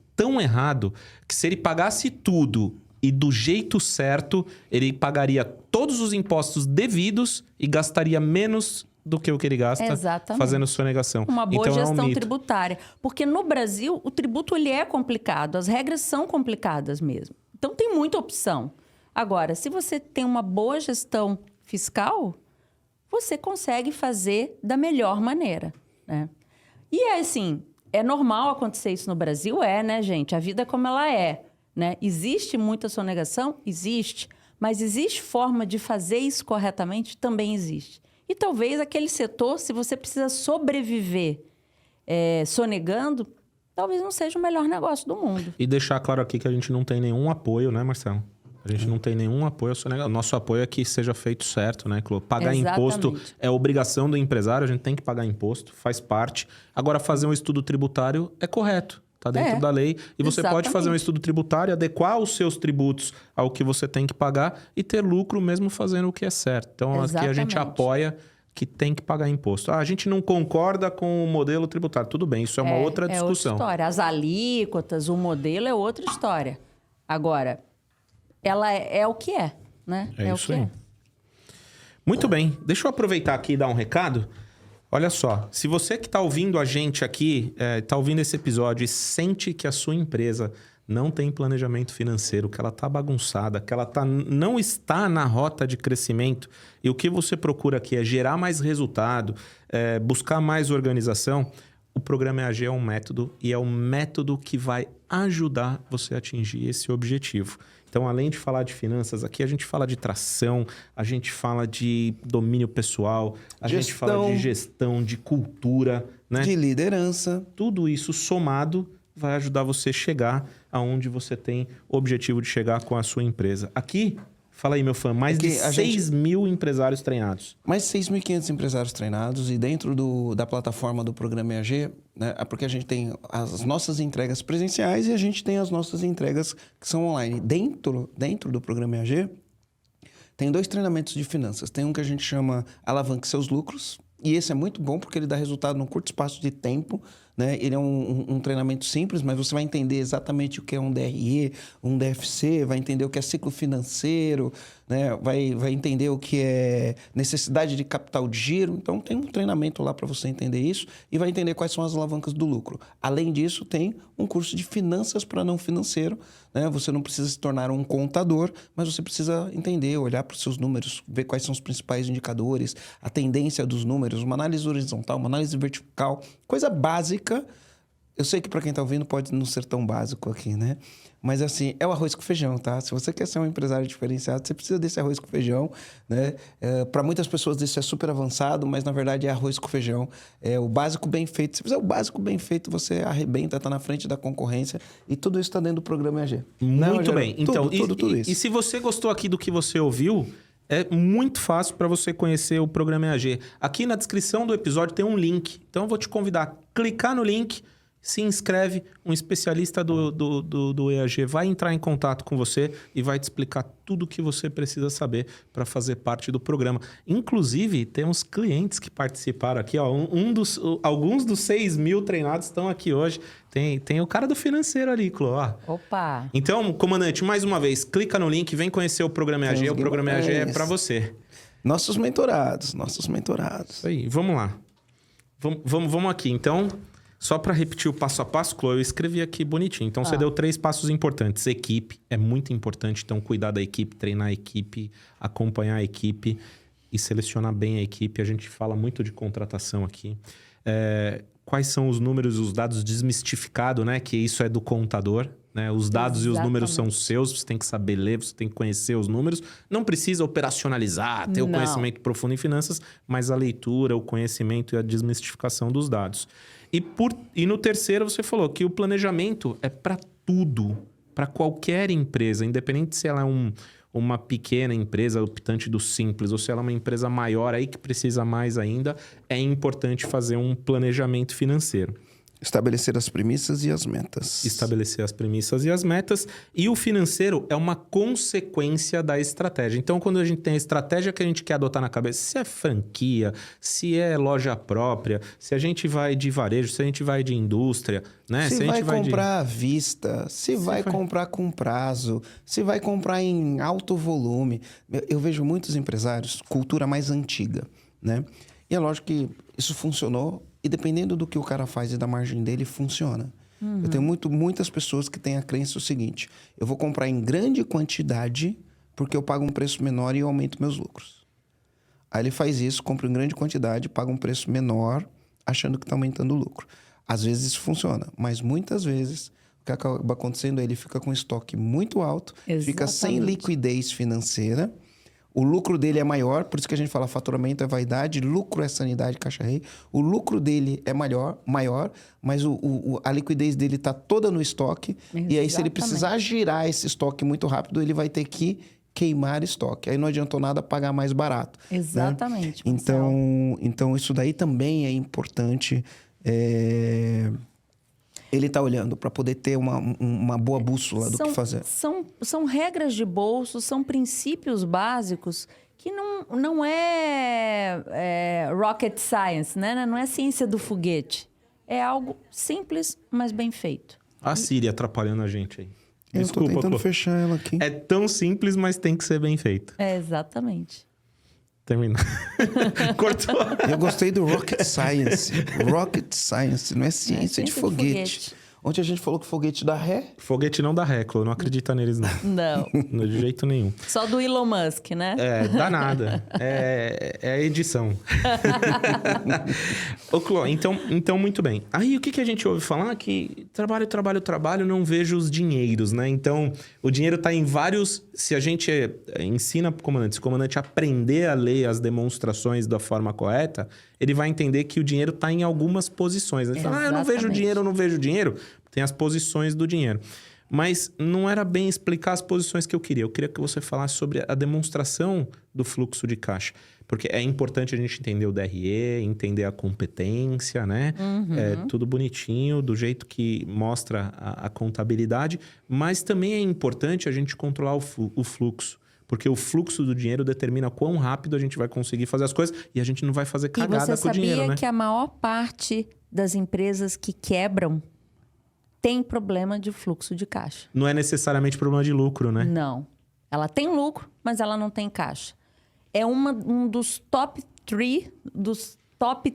que se ele pagasse tudo e do jeito certo, ele pagaria todos os impostos devidos e gastaria menos do que o que ele gasta fazendo sonegação.
Uma boa
então,
gestão
é um mito.
tributária. Porque no Brasil, o tributo ele é complicado, as regras são complicadas mesmo. Então, tem muita opção. Agora, se você tem uma boa gestão fiscal, você consegue fazer da melhor maneira, né? E assim, é normal acontecer isso no Brasil? né, gente? A vida é como ela é, né? Existe muita sonegação? Existe. Mas existe forma de fazer isso corretamente? Também existe. E talvez aquele setor, se você precisa sobreviver sonegando, talvez não seja o melhor negócio do mundo.
E deixar claro aqui que a gente não tem nenhum apoio, né, Marcelo? A gente não tem nenhum apoio ao sonegação. Nosso apoio é que seja feito certo, né, Clô? Pagar imposto é obrigação do empresário, a gente tem que pagar imposto, faz parte. Agora, fazer um estudo tributário é correto. Está dentro da lei. E você pode fazer um estudo tributário, adequar os seus tributos ao que você tem que pagar e ter lucro mesmo fazendo o que é certo. Então, aqui a gente apoia que tem que pagar imposto. A gente não concorda com o modelo tributário. Tudo bem, isso é uma outra discussão.
É outra história. As alíquotas, o modelo é outra história. Agora, ela é o que é, né?
É isso
o que
aí.
é.
Muito bem. Deixa eu aproveitar aqui e dar um recado. Olha só, se você que está ouvindo a gente aqui, está ouvindo esse episódio e sente que a sua empresa não tem planejamento financeiro, que ela está bagunçada, que ela não está na rota de crescimento e o que você procura aqui é gerar mais resultado, buscar mais organização, o Programa EAG é um método e é um método que vai ajudar você a atingir esse objetivo. Então, além de falar de finanças, aqui a gente fala de tração, a gente fala de domínio pessoal, a gente fala de gestão, de cultura, né?
De liderança.
Tudo isso somado vai ajudar você a chegar aonde você tem o objetivo de chegar com a sua empresa. Aqui, fala aí, meu fã, mais de 6 mil empresários treinados.
Mais de 6.500 empresários treinados e dentro da plataforma do Programa EAG, né, é porque a gente tem as nossas entregas presenciais e a gente tem as nossas entregas que são online. Dentro do Programa EAG, tem 2 treinamentos de finanças. Tem um que a gente chama Alavanque Seus Lucros, e esse é muito bom porque ele dá resultado num curto espaço de tempo, né? Ele é um treinamento simples, mas você vai entender exatamente o que é um DRE, um DFC, vai entender o que é ciclo financeiro, né? Vai entender o que é necessidade de capital de giro. Então, tem um treinamento lá para você entender isso e vai entender quais são as alavancas do lucro. Além disso, tem um curso de finanças para não financeiro, né? Você não precisa se tornar um contador, mas você precisa entender, olhar para os seus números, ver quais são os principais indicadores, a tendência dos números, uma análise horizontal, uma análise vertical, coisa básica. Eu sei que para quem está ouvindo pode não ser tão básico aqui, né? Mas assim, é o arroz com feijão, tá? Se você quer ser um empresário diferenciado, você precisa desse arroz com feijão, né? Para muitas pessoas isso é super avançado, mas na verdade é arroz com feijão. É o básico bem feito. Se fizer o básico bem feito, você arrebenta, está na frente da concorrência e tudo isso está dentro do Programa EAG.
Muito bem. Então,
tudo isso.
E se você gostou aqui do que você ouviu, é muito fácil para você conhecer o Programa EAG. Aqui na descrição do episódio tem um link. Então eu vou te convidar a clicar no link, se inscreve, um especialista do EAG vai entrar em contato com você e vai te explicar tudo o que você precisa saber para fazer parte do programa. Inclusive, temos clientes que participaram aqui. Ó, alguns dos 6 mil treinados estão aqui hoje. Tem o cara do financeiro ali, Clô.
Opa!
Então, comandante, mais uma vez, clica no link, vem conhecer o Programa EAG. O Programa EAG é para você.
Nossos mentorados.
Isso aí, vamos lá. Vamos aqui, então... Só para repetir o passo a passo, Clô, eu escrevi aqui bonitinho. Então, você deu 3 passos importantes. Equipe é muito importante. Então, cuidar da equipe, treinar a equipe, acompanhar a equipe e selecionar bem a equipe. A gente fala muito de contratação aqui. Quais são os números, os dados desmistificados, né? Que isso é do contador, né? Os dados e os números são seus. Você tem que saber ler, você tem que conhecer os números. Não precisa operacionalizar, ter o conhecimento profundo em finanças, mas a leitura, o conhecimento e a desmistificação dos dados. E no terceiro, você falou que o planejamento é para tudo, para qualquer empresa, independente se ela é uma pequena empresa optante do simples ou se ela é uma empresa maior aí que precisa mais ainda, é importante fazer um planejamento financeiro.
Estabelecer as premissas e as metas.
Estabelecer as premissas e as metas. E o financeiro é uma consequência da estratégia. Então, quando a gente tem a estratégia que a gente quer adotar na cabeça, se é franquia, se é loja própria, se a gente vai de varejo, se a gente vai de indústria, né?
Se
a
vai
gente vai
comprar à vista, se vai comprar com prazo, se vai comprar em alto volume. Eu vejo muitos empresários, cultura mais antiga, né? E é lógico que isso funcionou. E dependendo do que o cara faz e da margem dele, funciona. Eu tenho muitas pessoas que têm a crença o seguinte: eu vou comprar em grande quantidade porque eu pago um preço menor e eu aumento meus lucros. Aí ele faz isso, compra em grande quantidade, paga um preço menor, achando que está aumentando o lucro. Às vezes isso funciona, mas muitas vezes o que acaba acontecendo é ele fica com estoque muito alto, fica sem liquidez financeira. O lucro dele é maior, por isso que a gente fala faturamento é vaidade, lucro é sanidade, caixa-rei. O lucro dele é maior, mas a liquidez dele está toda no estoque. Exatamente. E aí, se ele precisar girar esse estoque muito rápido, ele vai ter que queimar estoque. Aí não adiantou nada pagar mais barato.
Exatamente.
Né? Então, isso daí também é importante. Ele está olhando para poder ter uma boa bússola do que fazer.
São regras de bolso, são princípios básicos que não é rocket science, né? Não é ciência do foguete. É algo simples, mas bem feito.
A Siri atrapalhando a gente aí.
Desculpa, eu estou tentando fechar ela aqui.
É tão simples, mas tem que ser bem feito.
Exatamente.
Terminou. Cortou.
Eu gostei do Rocket Science. Rocket Science, não é ciência de foguete. Ontem a gente falou que foguete dá ré.
Foguete não dá ré, Clô. Não acredita neles, não.
Não.
De jeito nenhum.
Só do Elon Musk, né?
Dá nada. É a edição. Ô, Clô, então muito bem. Aí o que a gente ouve falar? Que trabalho, não vejo os dinheiros, né? Então, o dinheiro está em vários... Se a gente ensina pro comandante, se o comandante aprender a ler as demonstrações da forma correta, ele vai entender que o dinheiro está em algumas posições. Ele fala, eu não vejo dinheiro. Tem as posições do dinheiro. Mas não era bem explicar as posições que eu queria. Eu queria que você falasse sobre a demonstração do fluxo de caixa. Porque é importante a gente entender o DRE, entender a competência, né? Tudo bonitinho, do jeito que mostra a contabilidade. Mas também é importante a gente controlar o fluxo. Porque o fluxo do dinheiro determina quão rápido a gente vai conseguir fazer as coisas e a gente não vai fazer cagada com o dinheiro, né?
E você sabia que a maior parte das empresas que quebram tem problema de fluxo de caixa?
Não é necessariamente problema de lucro, né?
Não. Ela tem lucro, mas ela não tem caixa. É um dos top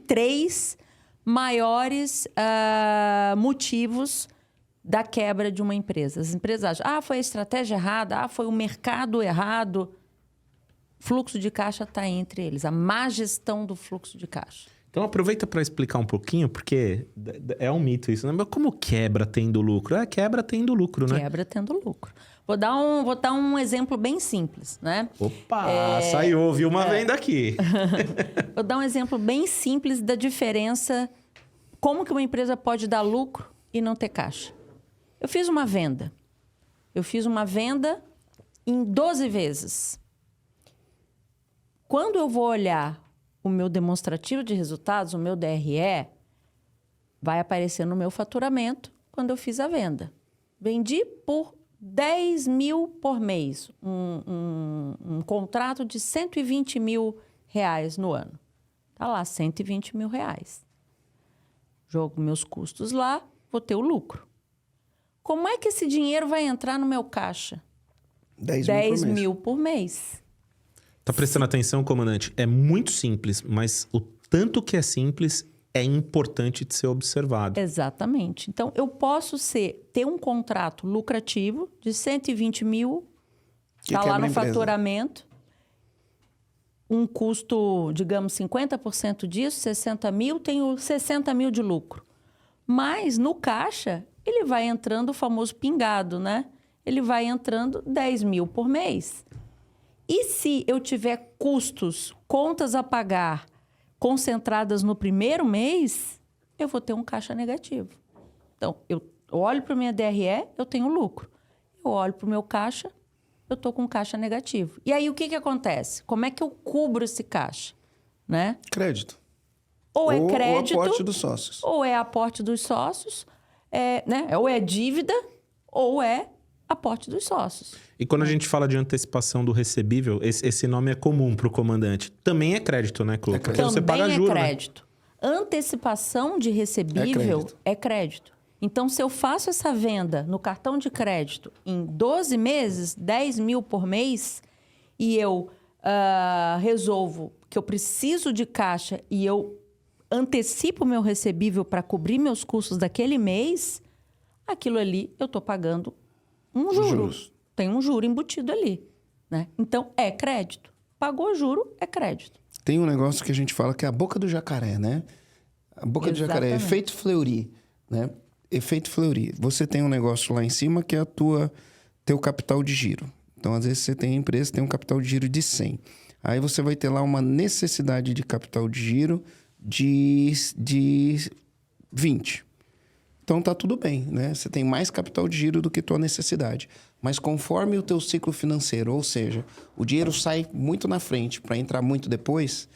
3 maiores motivos da quebra de uma empresa. As empresas acham, foi a estratégia errada, foi o mercado errado. Fluxo de caixa está entre eles, a má gestão do fluxo de caixa.
Então aproveita para explicar um pouquinho, porque é um mito isso, né? Mas como quebra tendo lucro? Quebra tendo lucro, né?
Quebra tendo lucro. Vou dar um exemplo bem simples, né?
Opa, saiu, viu uma venda aqui.
Vou dar um exemplo bem simples da diferença, como que uma empresa pode dar lucro e não ter caixa. Eu fiz uma venda em 12 vezes. Quando eu vou olhar o meu demonstrativo de resultados, o meu DRE, vai aparecer no meu faturamento quando eu fiz a venda. Vendi por 10 mil por mês, um contrato de 120 mil reais no ano. Tá lá, 120 mil reais. Jogo meus custos lá, vou ter o lucro. Como é que esse dinheiro vai entrar no meu caixa? 10 mil por mês.
Tá prestando atenção, comandante? É muito simples, mas o tanto que é simples é importante de ser observado.
Exatamente. Então, eu posso ter um contrato lucrativo de 120 mil, está lá no faturamento, um custo, digamos, 50% disso, 60 mil, tenho 60 mil de lucro. Mas, no caixa, ele vai entrando o famoso pingado, né? Ele vai entrando 10 mil por mês. E se eu tiver custos, contas a pagar, concentradas no primeiro mês, eu vou ter um caixa negativo. Então, eu olho para a minha DRE, eu tenho lucro. Eu olho para o meu caixa, eu estou com caixa negativo. E aí, o que acontece? Como é que eu cubro esse caixa? Né?
Crédito.
Ou é crédito...
Ou aporte dos sócios.
Ou é aporte dos sócios, né? Ou é dívida, ou é aporte dos sócios.
E quando a gente fala de antecipação do recebível, esse nome é comum para o comandante. Também é crédito, né, Clô? Porque você paga
Também
juro,
é crédito. Antecipação de recebível é crédito. Então, se eu faço essa venda no cartão de crédito em 12 meses, 10 mil por mês, e eu resolvo que eu preciso de caixa e eu antecipo o meu recebível para cobrir meus custos daquele mês, aquilo ali eu estou pagando um juro.
Juros.
Tem um juro embutido ali. Né? Então, é crédito. Pagou juro, é crédito.
Tem um negócio que a gente fala que é a boca do jacaré, né? A boca do jacaré, efeito Fleury, né? Efeito Fleury. Você tem um negócio lá em cima que é teu capital de giro. Então, às vezes, você tem empresa, tem um capital de giro de 100. Aí você vai ter lá uma necessidade de capital de giro de 20. Então, tá tudo bem, né? Você tem mais capital de giro do que tua necessidade. Mas conforme o teu ciclo financeiro, ou seja, o dinheiro sai muito na frente para entrar muito depois,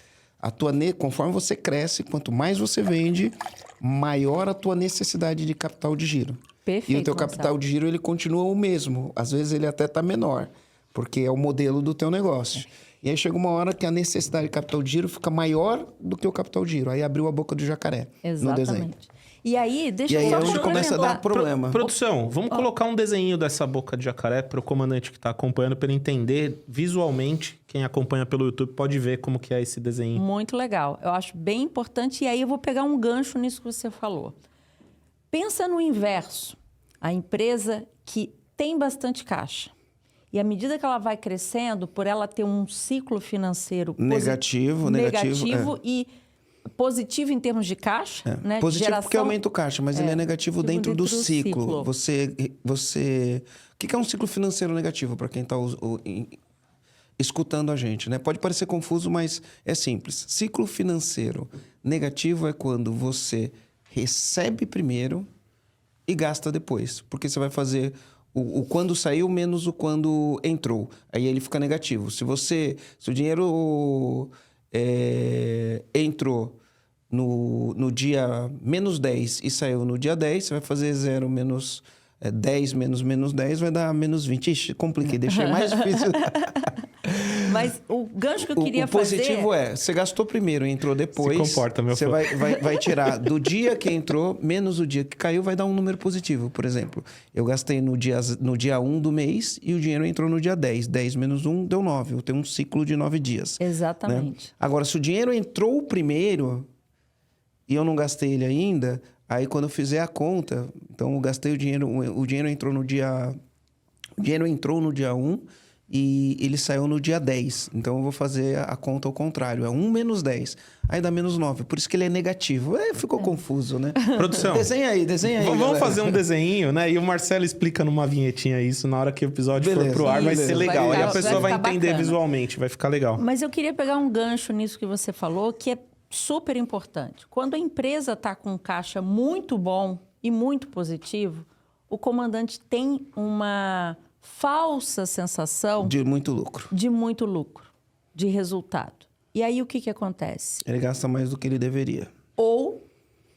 conforme você cresce, quanto mais você vende, maior a tua necessidade de capital de giro.
Perfeito,
e o teu capital de giro, ele continua o mesmo. Às vezes, ele até tá menor, porque é o modelo do teu negócio. E aí, chega uma hora que a necessidade de capital de giro fica maior do que o capital de giro. Aí, abriu a boca do jacaré no desenho.
Exatamente. E aí, deixa eu
E aí
só
é onde começa a dar problema.
Produção, vamos colocar um desenho dessa boca de jacaré para o comandante que está acompanhando, para ele entender visualmente. Quem acompanha pelo YouTube pode ver como que é esse desenho.
Muito legal. Eu acho bem importante. E aí, eu vou pegar um gancho nisso que você falou. Pensa no inverso. A empresa que tem bastante caixa. E à medida que ela vai crescendo, por ela ter um ciclo financeiro
negativo
e positivo em termos de caixa, né?
Positivo
Geração,
porque aumenta o caixa, mas ele é negativo dentro do ciclo. Você... O que é um ciclo financeiro negativo para quem está escutando a gente, né? Pode parecer confuso, mas é simples. Ciclo financeiro negativo é quando você recebe primeiro e gasta depois. Porque você vai fazer o quando saiu menos o quando entrou. Aí ele fica negativo. Se o dinheiro entrou no dia menos 10 e saiu no dia 10, você vai fazer 0 menos 10 menos 10 vai dar menos 20. Ixi, compliquei, deixei mais difícil.
Mas o gancho que eu queria fazer...
O positivo você gastou primeiro, entrou depois.
Se comporta, meu
Você vai tirar do dia que entrou, menos o dia que caiu, vai dar um número positivo. Por exemplo, eu gastei no dia 1 do mês e o dinheiro entrou no dia 10. 10 menos 1 deu 9. Eu tenho um ciclo de 9 dias.
Exatamente.
Né? Agora, se o dinheiro entrou primeiro e eu não gastei ele ainda, aí quando eu fizer a conta, então eu gastei o dinheiro entrou no dia... O dinheiro entrou no dia 1 e ele saiu no dia 10. Então, eu vou fazer a conta ao contrário. É 1 menos 10. Aí dá menos 9. Por isso que ele é negativo. Ficou confuso, né?
Produção.
Desenha aí.
Vamos fazer um desenho, né? E o Marcelo explica numa vinhetinha isso. Na hora que o episódio for pro ar, vai ser legal. Aí a pessoa vai entender bacana visualmente. Vai ficar legal.
Mas eu queria pegar um gancho nisso que você falou, que é super importante. Quando a empresa está com um caixa muito bom e muito positivo, o comandante tem uma falsa sensação
de muito lucro,
de resultado. E aí o que acontece?
Ele gasta mais do que ele deveria.
Ou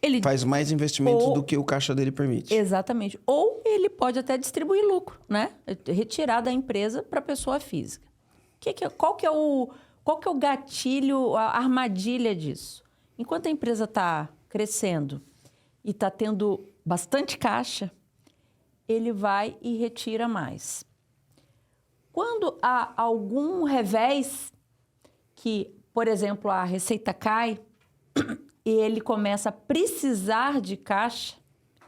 ele
faz mais investimentos do que o caixa dele permite.
Exatamente. Ou ele pode até distribuir lucro, né? Retirar da empresa para a pessoa física. Qual que é o gatilho, a armadilha disso? Enquanto a empresa está crescendo e está tendo bastante caixa, ele vai e retira mais. Quando há algum revés, que, por exemplo, a receita cai e ele começa a precisar de caixa,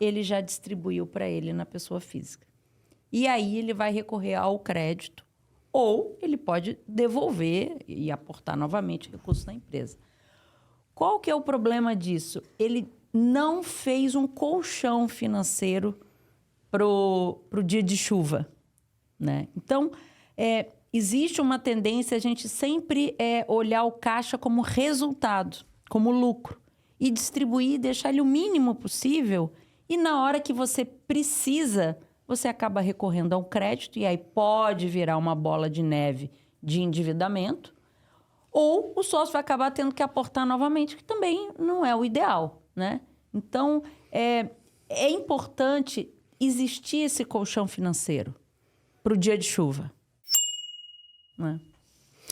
ele já distribuiu para ele na pessoa física. E aí ele vai recorrer ao crédito ou ele pode devolver e aportar novamente recursos na empresa. Qual que é o problema disso? Ele não fez um colchão financeiro pro dia de chuva, né? Então, existe uma tendência a gente sempre olhar o caixa como resultado, como lucro. e distribuir, deixar ele o mínimo possível. E na hora que você precisa, você acaba recorrendo a um crédito e aí pode virar uma bola de neve de endividamento. Ou o sócio vai acabar tendo que aportar novamente, que também não é o ideal, né? Então, é importante existir esse colchão financeiro para o dia de chuva. Né?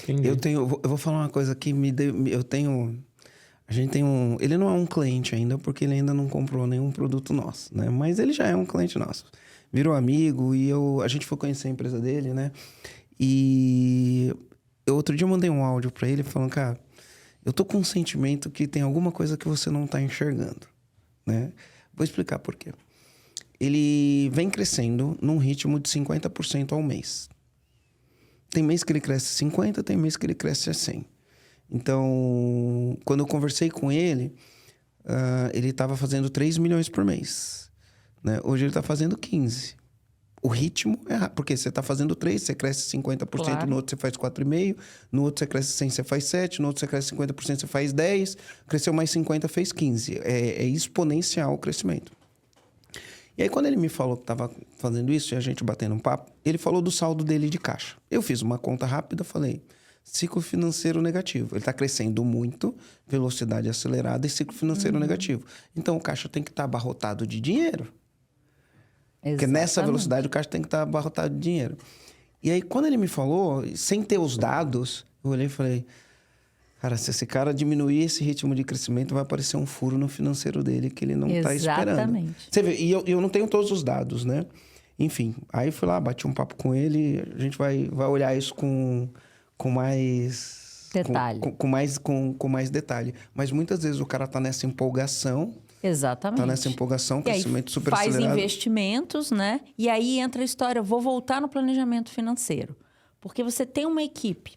Eu vou falar uma coisa que a gente tem um... Ele não é um cliente ainda, porque ele ainda não comprou nenhum produto nosso, né? Mas ele já é um cliente nosso. Virou amigo e a gente foi conhecer a empresa dele, né? E outro dia eu mandei um áudio para ele falando, cara, eu tô com um sentimento que tem alguma coisa que você não tá enxergando, né? Vou explicar por quê. Ele vem crescendo num ritmo de 50% ao mês. Tem mês que ele cresce 50%, tem mês que ele cresce 100%. Então, quando eu conversei com ele, ele estava fazendo 3 milhões por mês. Né? Hoje ele está fazendo 15. O ritmo é rápido, porque você está fazendo 3, você cresce 50%, claro. No outro você faz 4,5%, no outro você cresce 100, você faz 7%, no outro você cresce 50%, você faz 10%, cresceu mais 50%, fez 15%. É exponencial o crescimento. E aí, quando ele me falou que estava fazendo isso, e a gente batendo um papo, ele falou do saldo dele de caixa. Eu fiz uma conta rápida, falei, ciclo financeiro negativo. Ele está crescendo muito, velocidade acelerada e ciclo financeiro negativo. Então, o caixa tem que estar abarrotado de dinheiro. Exatamente. Porque nessa velocidade, o caixa tem que estar abarrotado de dinheiro. E aí, quando ele me falou, sem ter os dados, eu olhei e falei, cara, se esse cara diminuir esse ritmo de crescimento, vai aparecer um furo no financeiro dele que ele não está esperando.
Exatamente.
Você vê, e eu não tenho todos os dados, né? Enfim, aí fui lá, bati um papo com ele, a gente vai olhar isso com mais...
Detalhe.
Com mais detalhe. Mas muitas vezes o cara tá nessa empolgação...
Exatamente.
Tá nessa empolgação, crescimento super acelerado.
Faz investimentos, né? E aí entra a história, vou voltar no planejamento financeiro. Porque você tem uma equipe.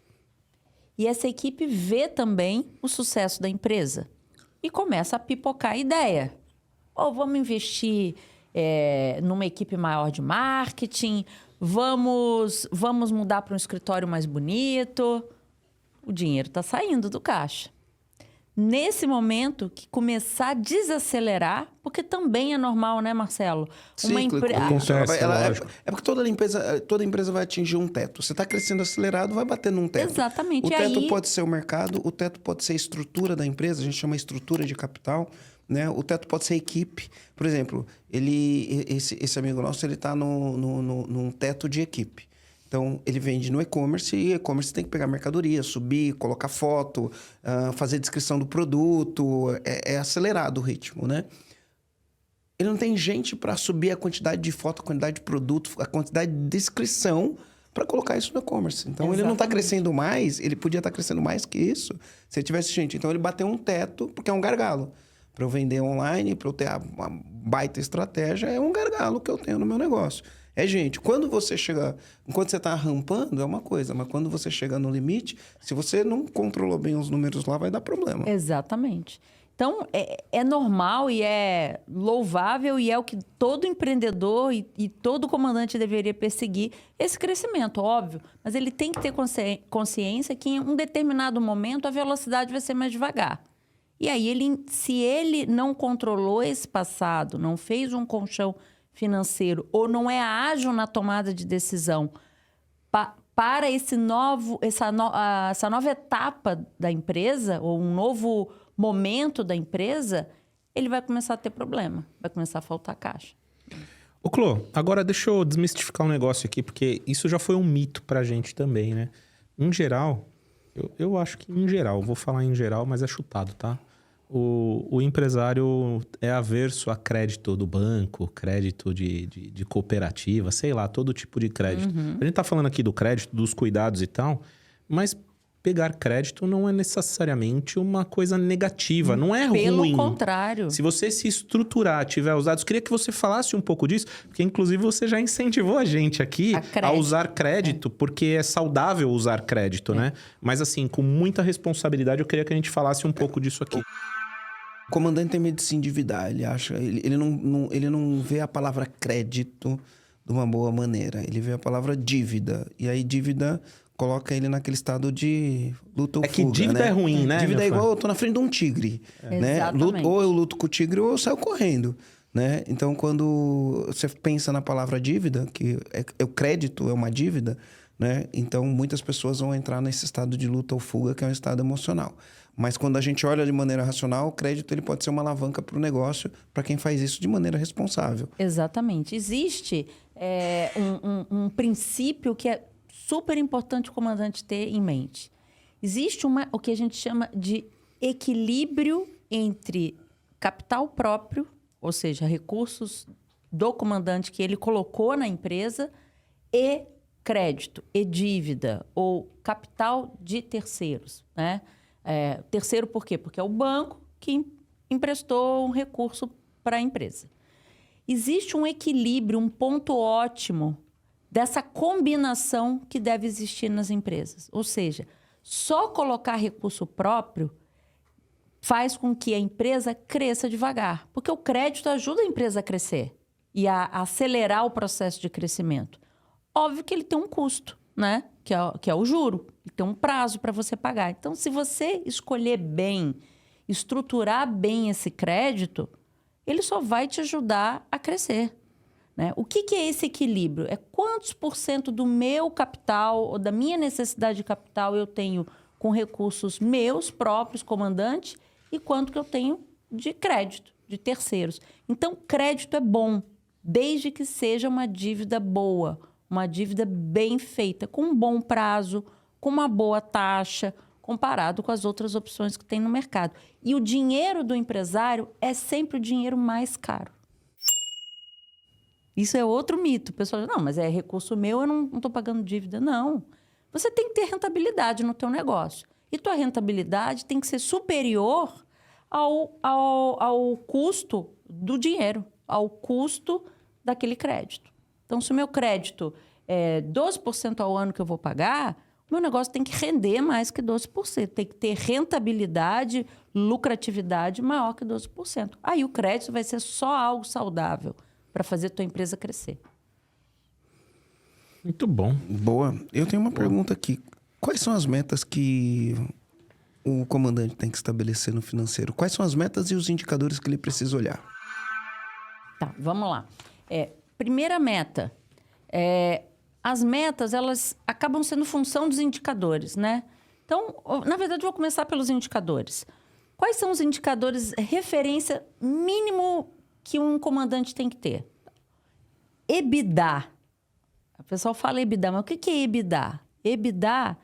E essa equipe vê também o sucesso da empresa. E começa a pipocar a ideia. Ou vamos investir numa equipe maior de marketing, vamos mudar para um escritório mais bonito. O dinheiro está saindo do caixa. Nesse momento que começar a desacelerar, porque também é normal, né, Marcelo?
É porque toda empresa vai atingir um teto. Você está crescendo acelerado, vai bater num teto.
Exatamente.
O teto pode ser o mercado, o teto pode ser a estrutura da empresa, a gente chama estrutura de capital, né? O teto pode ser a equipe. Por exemplo, esse amigo nosso, ele está num teto de equipe. Então, ele vende no e-commerce e e-commerce tem que pegar mercadoria, subir, colocar foto, fazer descrição do produto. É acelerado o ritmo, né? Ele não tem gente para subir a quantidade de foto, a quantidade de produto, a quantidade de descrição para colocar isso no e-commerce. Então, Exatamente. Ele não está crescendo mais, ele podia estar crescendo mais que isso se ele tivesse gente. Então, ele bateu um teto, porque é um gargalo. Para eu vender online, para eu ter uma baita estratégia, é um gargalo que eu tenho no meu negócio. Gente, quando você está rampando, é uma coisa, mas quando você chega no limite, se você não controlou bem os números lá, vai dar problema.
Exatamente. Então, é normal e é louvável e é o que todo empreendedor e todo comandante deveria perseguir, esse crescimento, óbvio. Mas ele tem que ter consciência que em um determinado momento a velocidade vai ser mais devagar. E aí, se ele não controlou esse passado, não fez um colchão financeiro ou não é ágil na tomada de decisão para essa nova etapa da empresa ou um novo momento da empresa, ele vai começar a ter problema, vai começar a faltar caixa.
Ô, Clô, agora deixa eu desmistificar um negócio aqui, porque isso já foi um mito pra gente também, né? Em geral, eu acho que em geral, vou falar em geral, mas é chutado, tá? O empresário é averso a crédito do banco, crédito de cooperativa, sei lá, todo tipo de crédito. A gente tá falando aqui do crédito, dos cuidados e tal, mas pegar crédito não é necessariamente uma coisa negativa, não é ruim.
Pelo contrário.
Se você se estruturar, tiver os dados, queria que você falasse um pouco disso, porque inclusive você já incentivou a gente aqui a usar crédito, porque é saudável usar crédito, né? Mas assim, com muita responsabilidade, eu queria que a gente falasse um pouco disso aqui.
O comandante tem medo de se endividar, ele não vê a palavra crédito de uma boa maneira, ele vê a palavra dívida. E aí, dívida, coloca ele naquele estado de luta ou
É que
fuga,
dívida
né?
é ruim, né?
Dívida é
meu
igual eu tô na frente de um tigre, né?
Exatamente.
Ou eu luto com o tigre ou eu saio correndo, né? Então, quando você pensa na palavra dívida, que é o crédito é uma dívida, né? Então, muitas pessoas vão entrar nesse estado de luta ou fuga, que é um estado emocional. Mas quando a gente olha de maneira racional, o crédito ele pode ser uma alavanca para o negócio, para quem faz isso de maneira responsável.
Exatamente. Existe um princípio que é super importante o comandante ter em mente. Existe o que a gente chama de equilíbrio entre capital próprio, ou seja, recursos do comandante que ele colocou na empresa, e crédito, e dívida, ou capital de terceiros, né? Terceiro por quê? Porque é o banco que emprestou um recurso para a empresa. Existe um equilíbrio, um ponto ótimo dessa combinação que deve existir nas empresas. Ou seja, só colocar recurso próprio faz com que a empresa cresça devagar, porque o crédito ajuda a empresa a crescer e a acelerar o processo de crescimento. Óbvio que ele tem um custo, né? Que é o juro. Ele tem um prazo para você pagar. Então, se você escolher bem, estruturar bem esse crédito, ele só vai te ajudar a crescer, né? O que é esse equilíbrio? É quantos % do meu capital ou da minha necessidade de capital eu tenho com recursos meus próprios, comandante, e quanto que eu tenho de crédito, de terceiros. Então, crédito é bom, desde que seja uma dívida boa, uma dívida bem feita, com um bom prazo, com uma boa taxa, comparado com as outras opções que tem no mercado. E o dinheiro do empresário é sempre o dinheiro mais caro. Isso é outro mito. O pessoal diz, não, mas é recurso meu, eu não estou pagando dívida. Não. Você tem que ter rentabilidade no teu negócio. E tua rentabilidade tem que ser superior ao custo do dinheiro, ao custo daquele crédito. Então, se o meu crédito é 12% ao ano que eu vou pagar, o meu negócio tem que render mais que 12%. Tem que ter rentabilidade, lucratividade maior que 12%. Aí o crédito vai ser só algo saudável para fazer a tua empresa crescer.
Muito bom.
Boa. Eu tenho uma pergunta aqui. Quais são as metas que o comandante tem que estabelecer no financeiro? Quais são as metas e os indicadores que ele precisa olhar?
Tá, vamos lá. Primeira meta. As metas, elas acabam sendo função dos indicadores, né? Então, na verdade, eu vou começar pelos indicadores. Quais são os indicadores referência mínimo que um comandante tem que ter? EBITDA. O pessoal fala EBITDA, mas o que é EBITDA? EBITDA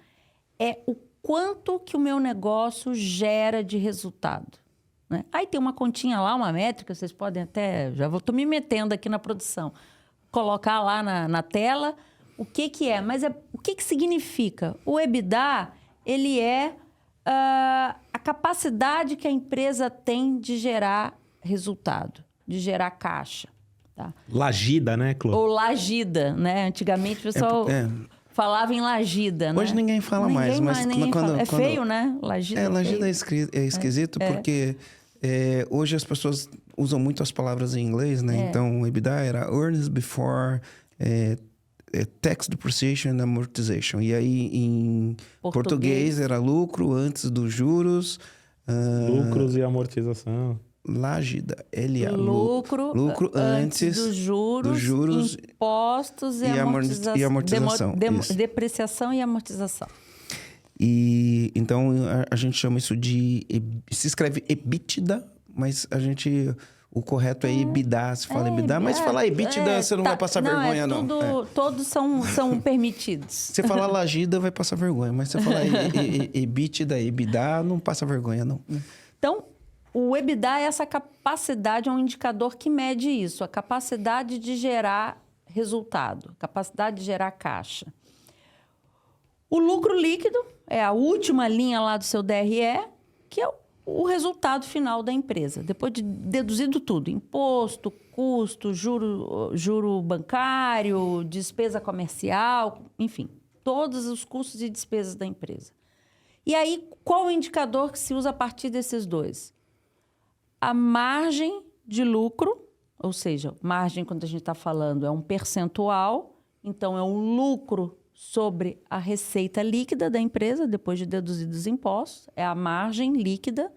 é o quanto que o meu negócio gera de resultado, né? Aí tem uma continha lá, uma métrica, vocês podem até... Estou me metendo aqui na produção. Colocar lá na tela o que é. Mas o que significa? O EBITDA, ele é a capacidade que a empresa tem de gerar resultado, de gerar caixa. Tá?
Lagida, né, Clô?
Ou lagida, né? Antigamente o pessoal falava em lagida, né?
Hoje ninguém fala mais, mas quando...
É feio, né? Lagida
lagida é esquisito porque hoje as pessoas usam muito as palavras em inglês, né? Então, EBITDA era Earnings Before Tax Depreciation and Amortization. E aí, em português era lucro antes dos juros.
Lucros e amortização.
Lagida, LA.
Lucro antes dos juros, impostos e amortização. Depreciação e amortização.
E então a gente chama isso de... Se escreve EBITDA, mas o correto é EBITDA. Se fala EBITDA, mas se falar EBITDA, você não vai passar vergonha, não.
Todos são permitidos.
Se falar lagida, vai passar vergonha. Mas se falar EBITDA, não passa vergonha, não.
Então, o EBITDA é essa capacidade, é um indicador que mede isso. A capacidade de gerar resultado, a capacidade de gerar caixa. O lucro líquido é a última linha lá do seu DRE, que é o resultado final da empresa. Depois de deduzido tudo, imposto, custo, juro bancário, despesa comercial, enfim, todos os custos e despesas da empresa. E aí, qual o indicador que se usa a partir desses dois? A margem de lucro, ou seja, margem, quando a gente está falando, é um percentual, então é um lucro sobre a receita líquida da empresa, depois de deduzidos os impostos, é a margem líquida,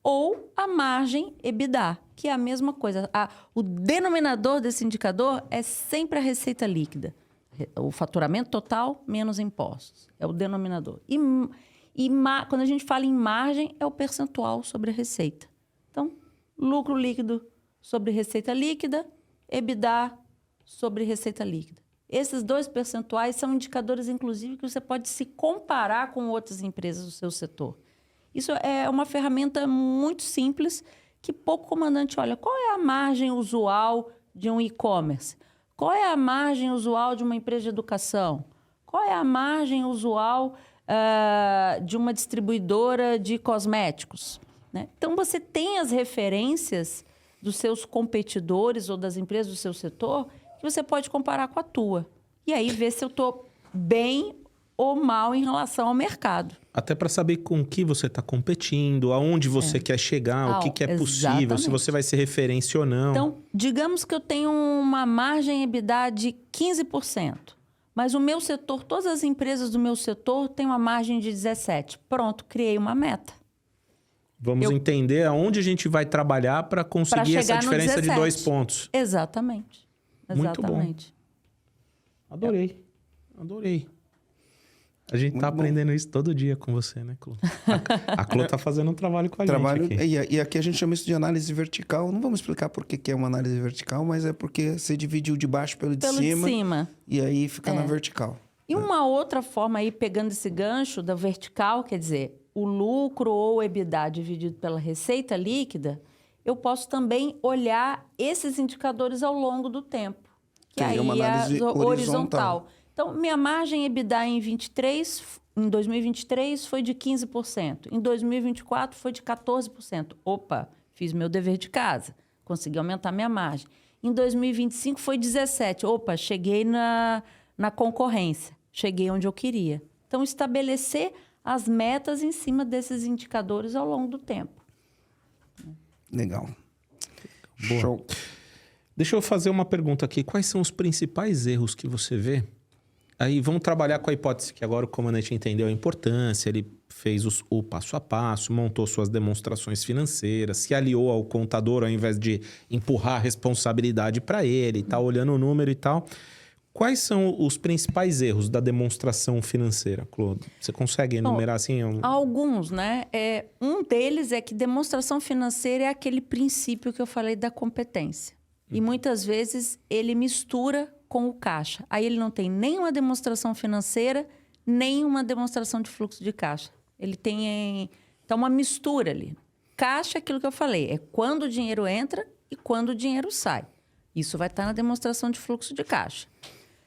ou a margem EBITDA, que é a mesma coisa. O denominador desse indicador é sempre a receita líquida. O faturamento total menos impostos. É o denominador. Quando a gente fala em margem, é o percentual sobre a receita. Então, lucro líquido sobre receita líquida, EBITDA sobre receita líquida. Esses 2 percentuais são indicadores, inclusive, que você pode se comparar com outras empresas do seu setor. Isso é uma ferramenta muito simples que pouco comandante olha. Qual é a margem usual de um e-commerce? Qual é a margem usual de uma empresa de educação? Qual é a margem usual de uma distribuidora de cosméticos? Né? Então, você tem as referências dos seus competidores ou das empresas do seu setor que você pode comparar com a tua. E aí, ver se eu estou bem ou mal em relação ao mercado.
Até para saber com que você está competindo, aonde você quer chegar, o que é possível,
exatamente.
se você vai ser referência ou não.
Então, digamos que eu tenho uma margem EBITDA de 15%, mas o meu setor, todas as empresas do meu setor têm uma margem de 17%. Pronto, criei uma meta.
Vamos entender aonde a gente vai trabalhar para conseguir essa diferença de 2 pontos.
Exatamente.
Muito bom. Adorei. A gente tá aprendendo isso todo dia com você, né, Clô? A Clô tá fazendo um trabalho com a gente aqui.
E aqui a gente chama isso de análise vertical. Não vamos explicar por que é uma análise vertical, mas é porque você dividiu de baixo pelo de cima. E aí fica na vertical.
E uma outra forma aí, pegando esse gancho da vertical, quer dizer, o lucro ou o EBITDA dividido pela receita líquida, eu posso também olhar esses indicadores ao longo do tempo. Que aí
uma análise
é horizontal. Então, minha margem EBITDA em 2023 foi de 15%. Em 2024 foi de 14%. Opa, fiz meu dever de casa. Consegui aumentar minha margem. Em 2025 foi 17%. Opa, cheguei na concorrência. Cheguei onde eu queria. Então, estabelecer as metas em cima desses indicadores ao longo do tempo.
Legal.
Boa.
Show.
Deixa eu fazer uma pergunta aqui. Quais são os principais erros que você vê? Aí vamos trabalhar com a hipótese que agora o comandante entendeu a importância, ele fez o passo a passo, montou suas demonstrações financeiras, se aliou ao contador ao invés de empurrar a responsabilidade para ele, tá olhando o número e tal. Quais são os principais erros da demonstração financeira, Claude? Você consegue enumerar assim?
Alguns, né? Um deles é que demonstração financeira é aquele princípio que eu falei da competência. E muitas vezes ele mistura com o caixa. Aí ele não tem nem uma demonstração financeira, nem uma demonstração de fluxo de caixa. Ele tem então uma mistura ali. Caixa é aquilo que eu falei, é quando o dinheiro entra e quando o dinheiro sai. Isso vai estar na demonstração de fluxo de caixa.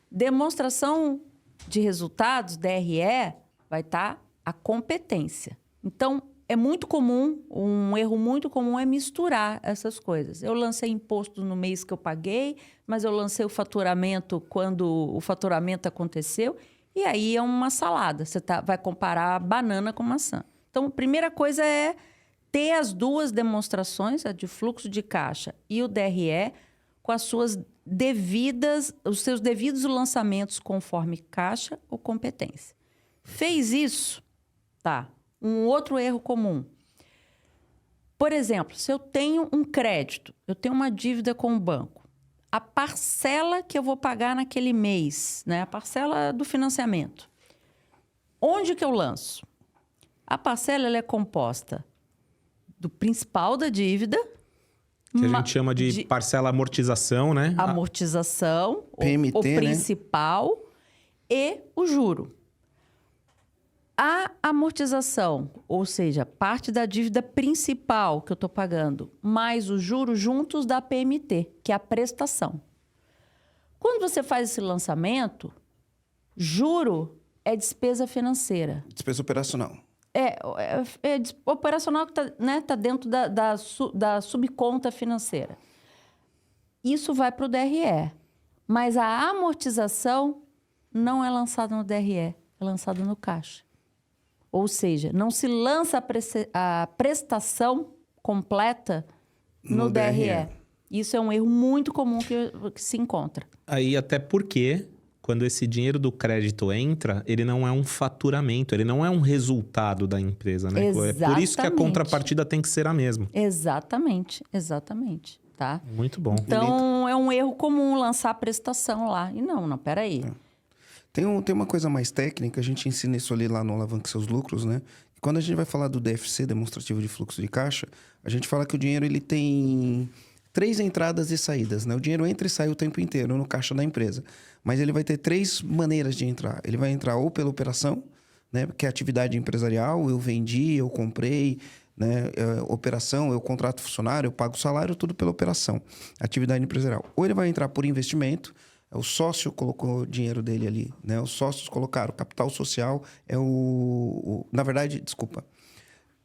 Demonstração de resultados, DRE, vai estar a competência. Então, é muito comum, um erro muito comum é misturar essas coisas. Eu lancei imposto no mês que eu paguei, mas eu lancei o faturamento quando o faturamento aconteceu, e aí é uma salada. Você vai comparar banana com maçã. Então, a primeira coisa é ter as duas demonstrações, a de fluxo de caixa e o DRE, com as suas os seus devidos lançamentos conforme caixa ou competência. Fez isso, tá? Um outro erro comum. Por exemplo, se eu tenho um crédito, eu tenho uma dívida com o banco, a parcela que eu vou pagar naquele mês, né? A parcela do financiamento, onde que eu lanço? A parcela ela é composta do principal da dívida,
que a gente chama de parcela amortização, né?
Amortização,
PMT,
o principal, né? E o juro. A amortização, ou seja, parte da dívida principal que eu estou pagando, mais o juro juntos da PMT, que é a prestação. Quando você faz esse lançamento, juro é despesa financeira.
Despesa operacional.
É operacional que tá dentro da subconta financeira. Isso vai para o DRE. Mas a amortização não é lançada no DRE, é lançada no caixa. Ou seja, não se lança a prestação completa no DRE. Isso é um erro muito comum que se encontra.
Aí até porque quando esse dinheiro do crédito entra, ele não é um faturamento, ele não é um resultado da empresa, né?
Exatamente.
É por isso que a contrapartida tem que ser a mesma.
Exatamente, tá?
Muito bom.
Então, é um erro comum lançar a prestação lá. E não, peraí.
Tem uma coisa mais técnica, a gente ensina isso ali lá no Alavanque Seus Lucros, né? Quando a gente vai falar do DFC, Demonstrativo de Fluxo de Caixa, a gente fala que o dinheiro ele tem 3 entradas e saídas, né? O dinheiro entra e sai o tempo inteiro no caixa da empresa. Mas ele vai ter 3 maneiras de entrar. Ele vai entrar ou pela operação, né? Que é atividade empresarial, eu vendi, eu comprei, né? Operação, eu contrato funcionário, eu pago salário, tudo pela operação. Atividade empresarial. Ou ele vai entrar por investimento, o sócio colocou o dinheiro dele ali, né? Os sócios colocaram. Capital social é na verdade, desculpa.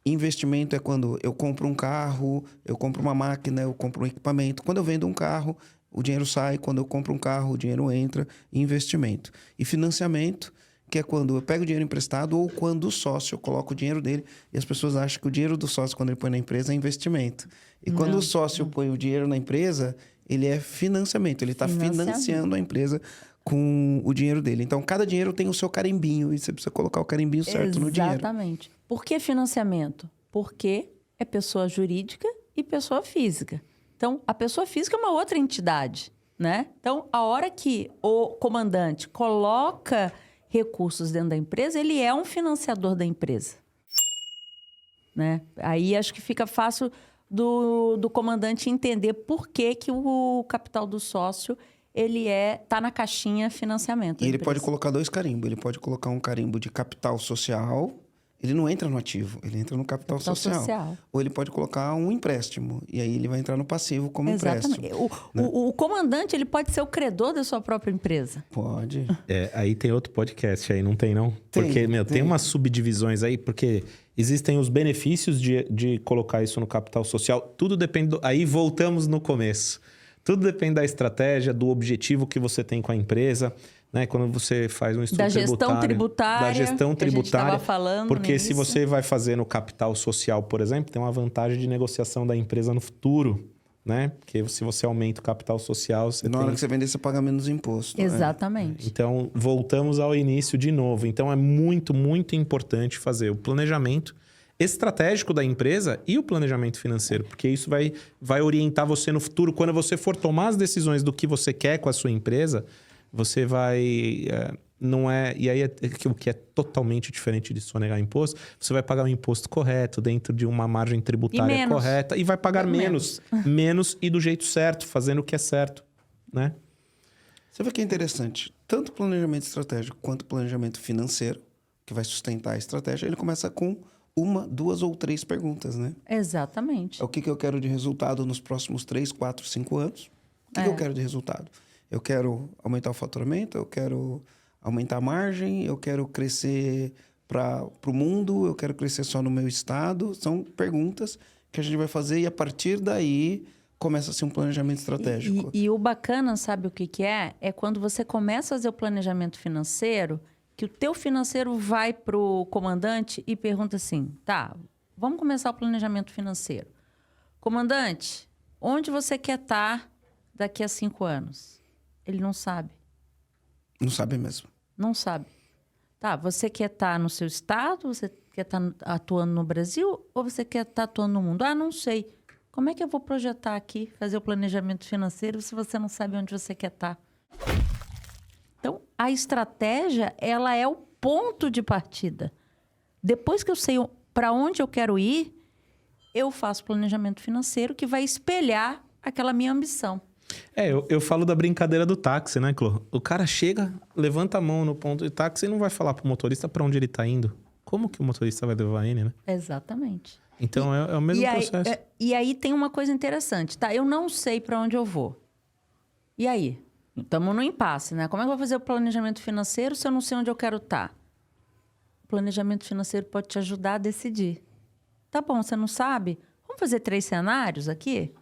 Investimento é quando eu compro um carro, eu compro uma máquina, eu compro um equipamento. Quando eu vendo um carro, o dinheiro sai. Quando eu compro um carro, o dinheiro entra. Investimento. E financiamento, que é quando eu pego o dinheiro emprestado ou quando o sócio coloca o dinheiro dele. E as pessoas acham que o dinheiro do sócio, quando ele põe na empresa, é investimento. E quando o sócio põe o dinheiro na empresa, ele é financiamento. Ele está financiando a empresa com o dinheiro dele. Então, cada dinheiro tem o seu carimbinho. E você precisa colocar o carimbinho certo no dinheiro.
Exatamente. Por que financiamento? Porque é pessoa jurídica e pessoa física. Então, a pessoa física é uma outra entidade, né? Então, a hora que o comandante coloca recursos dentro da empresa, ele é um financiador da empresa, né? Aí acho que fica fácil do comandante entender por que o capital do sócio ele tá na caixinha financiamento.
E ele pode colocar 2 carimbos. Ele pode colocar um carimbo de capital social. Ele não entra no ativo, ele entra no capital social. Ou ele pode colocar um empréstimo. E aí ele vai entrar no passivo como empréstimo.
O comandante ele pode ser o credor da sua própria empresa.
Pode.
Aí tem outro podcast aí, não tem não? Porque, tem umas subdivisões aí, porque existem os benefícios de colocar isso no capital social. Tudo depende... Aí voltamos no começo. Tudo depende da estratégia, do objetivo que você tem com a empresa, né? Quando você faz um estudo
da gestão tributária.
Da gestão tributária.
Que a gente estava falando.
Porque se você vai fazer no capital social, por exemplo, tem uma vantagem de negociação da empresa no futuro, né? Porque se você aumenta o capital social, você
hora que você vender, você paga menos imposto.
Exatamente.
Então, voltamos ao início de novo. Então, é muito, muito importante fazer o planejamento estratégico da empresa e o planejamento financeiro, porque isso vai orientar você no futuro. Quando você for tomar as decisões do que você quer com a sua empresa, você vai... não é... E aí, o que é totalmente diferente de sonegar imposto, você vai pagar o imposto correto, dentro de uma margem tributária correta, e vai pagar menos e do jeito certo, fazendo o que é certo, né?
Você vê que é interessante. Tanto planejamento estratégico quanto planejamento financeiro, que vai sustentar a estratégia, ele começa com 1, 2 ou 3 perguntas, né?
Exatamente.
É o que eu quero de resultado nos próximos 3, 4, 5 anos? O que eu quero de resultado? Eu quero aumentar o faturamento, eu quero aumentar a margem, eu quero crescer para o mundo, eu quero crescer só no meu estado. São perguntas que a gente vai fazer e a partir daí começa-se um planejamento estratégico.
E o bacana, sabe o que é? É quando você começa a fazer o planejamento financeiro, que o teu financeiro vai para o comandante e pergunta assim, tá, vamos começar o planejamento financeiro. Comandante, onde você quer estar daqui a 5 anos? Ele não sabe.
Não sabe mesmo.
Não sabe. Tá, você quer estar no seu estado? Você quer estar atuando no Brasil? Ou você quer estar atuando no mundo? Ah, não sei. Como é que eu vou projetar aqui, fazer o planejamento financeiro se você não sabe onde você quer estar? Então, a estratégia, ela é o ponto de partida. Depois que eu sei para onde eu quero ir, eu faço planejamento financeiro que vai espelhar aquela minha ambição.
Eu falo da brincadeira do táxi, né, Clô? O cara chega, levanta a mão no ponto de táxi e não vai falar pro motorista para onde ele tá indo. Como que o motorista vai levar ele, né?
Exatamente.
Então, é o mesmo processo.
E aí tem uma coisa interessante, tá? Eu não sei para onde eu vou. E aí? Estamos no impasse, né? Como é que eu vou fazer o planejamento financeiro se eu não sei onde eu quero estar? O planejamento financeiro pode te ajudar a decidir. Tá bom, você não sabe? Vamos fazer 3 cenários aqui?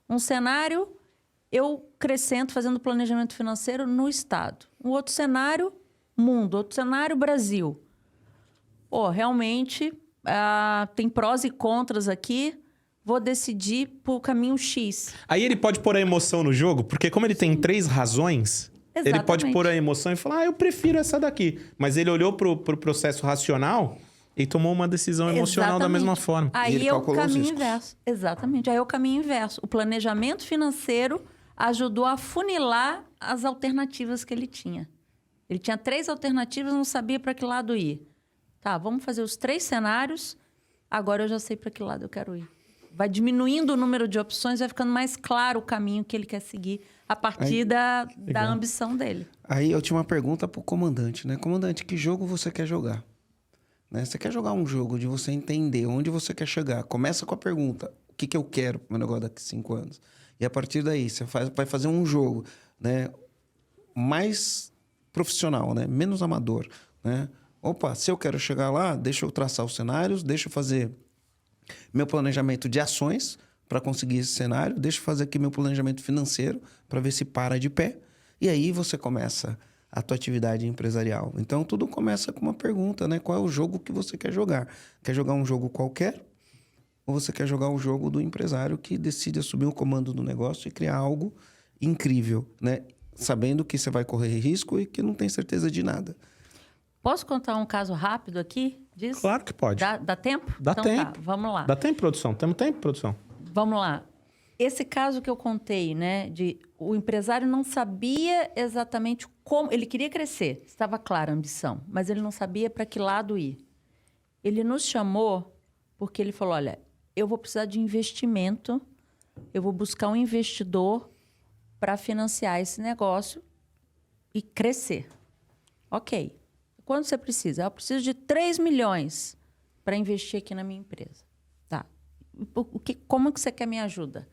Um cenário, eu crescendo, fazendo planejamento financeiro no Estado. Um outro cenário, mundo. Outro cenário, Brasil. Pô, realmente, tem prós e contras aqui. Vou decidir por caminho X.
Aí ele pode pôr a emoção no jogo, porque como ele tem 3 razões, Ele pode pôr a emoção e falar, eu prefiro essa daqui. Mas ele olhou pro processo racional e tomou uma decisão emocional da mesma forma.
Aí é o caminho inverso. Exatamente. Aí é o caminho inverso. O planejamento financeiro ajudou a funilar as alternativas que ele tinha. Ele tinha 3 alternativas, não sabia para que lado ir. Tá, vamos fazer os 3 cenários, agora eu já sei para que lado eu quero ir. Vai diminuindo o número de opções, vai ficando mais claro o caminho que ele quer seguir a partir da ambição dele.
Aí eu tinha uma pergunta pro comandante, né? Comandante, que jogo você quer jogar? Né? Você quer jogar um jogo de você entender onde você quer chegar? Começa com a pergunta, o que eu quero pro meu negócio daqui a 5 anos? E a partir daí, você vai fazer um jogo, né? Mais profissional, né? Menos amador, né? Opa, se eu quero chegar lá, deixa eu traçar os cenários, deixa eu fazer meu planejamento de ações para conseguir esse cenário, deixa eu fazer aqui meu planejamento financeiro para ver se para de pé. E aí você começa a tua atividade empresarial. Então, tudo começa com uma pergunta, né? Qual é o jogo que você quer jogar? Quer jogar um jogo qualquer? Ou você quer jogar o jogo do empresário que decide assumir o comando do negócio e criar algo incrível, né? Sabendo que você vai correr risco e que não tem certeza de nada.
Posso contar um caso rápido aqui disso?
Claro que pode.
Dá tempo?
Dá
então,
tempo.
Tá, vamos lá.
Dá tempo, produção? Temos tempo, produção?
Vamos lá. Esse caso que eu contei, né? O empresário não sabia exatamente como... Ele queria crescer, estava clara a ambição, mas ele não sabia para que lado ir. Ele nos chamou porque ele falou, olha, eu vou precisar de investimento, eu vou buscar um investidor para financiar esse negócio e crescer. Ok. Quanto você precisa? Eu preciso de 3 milhões para investir aqui na minha empresa. Tá. Como que você quer minha ajuda?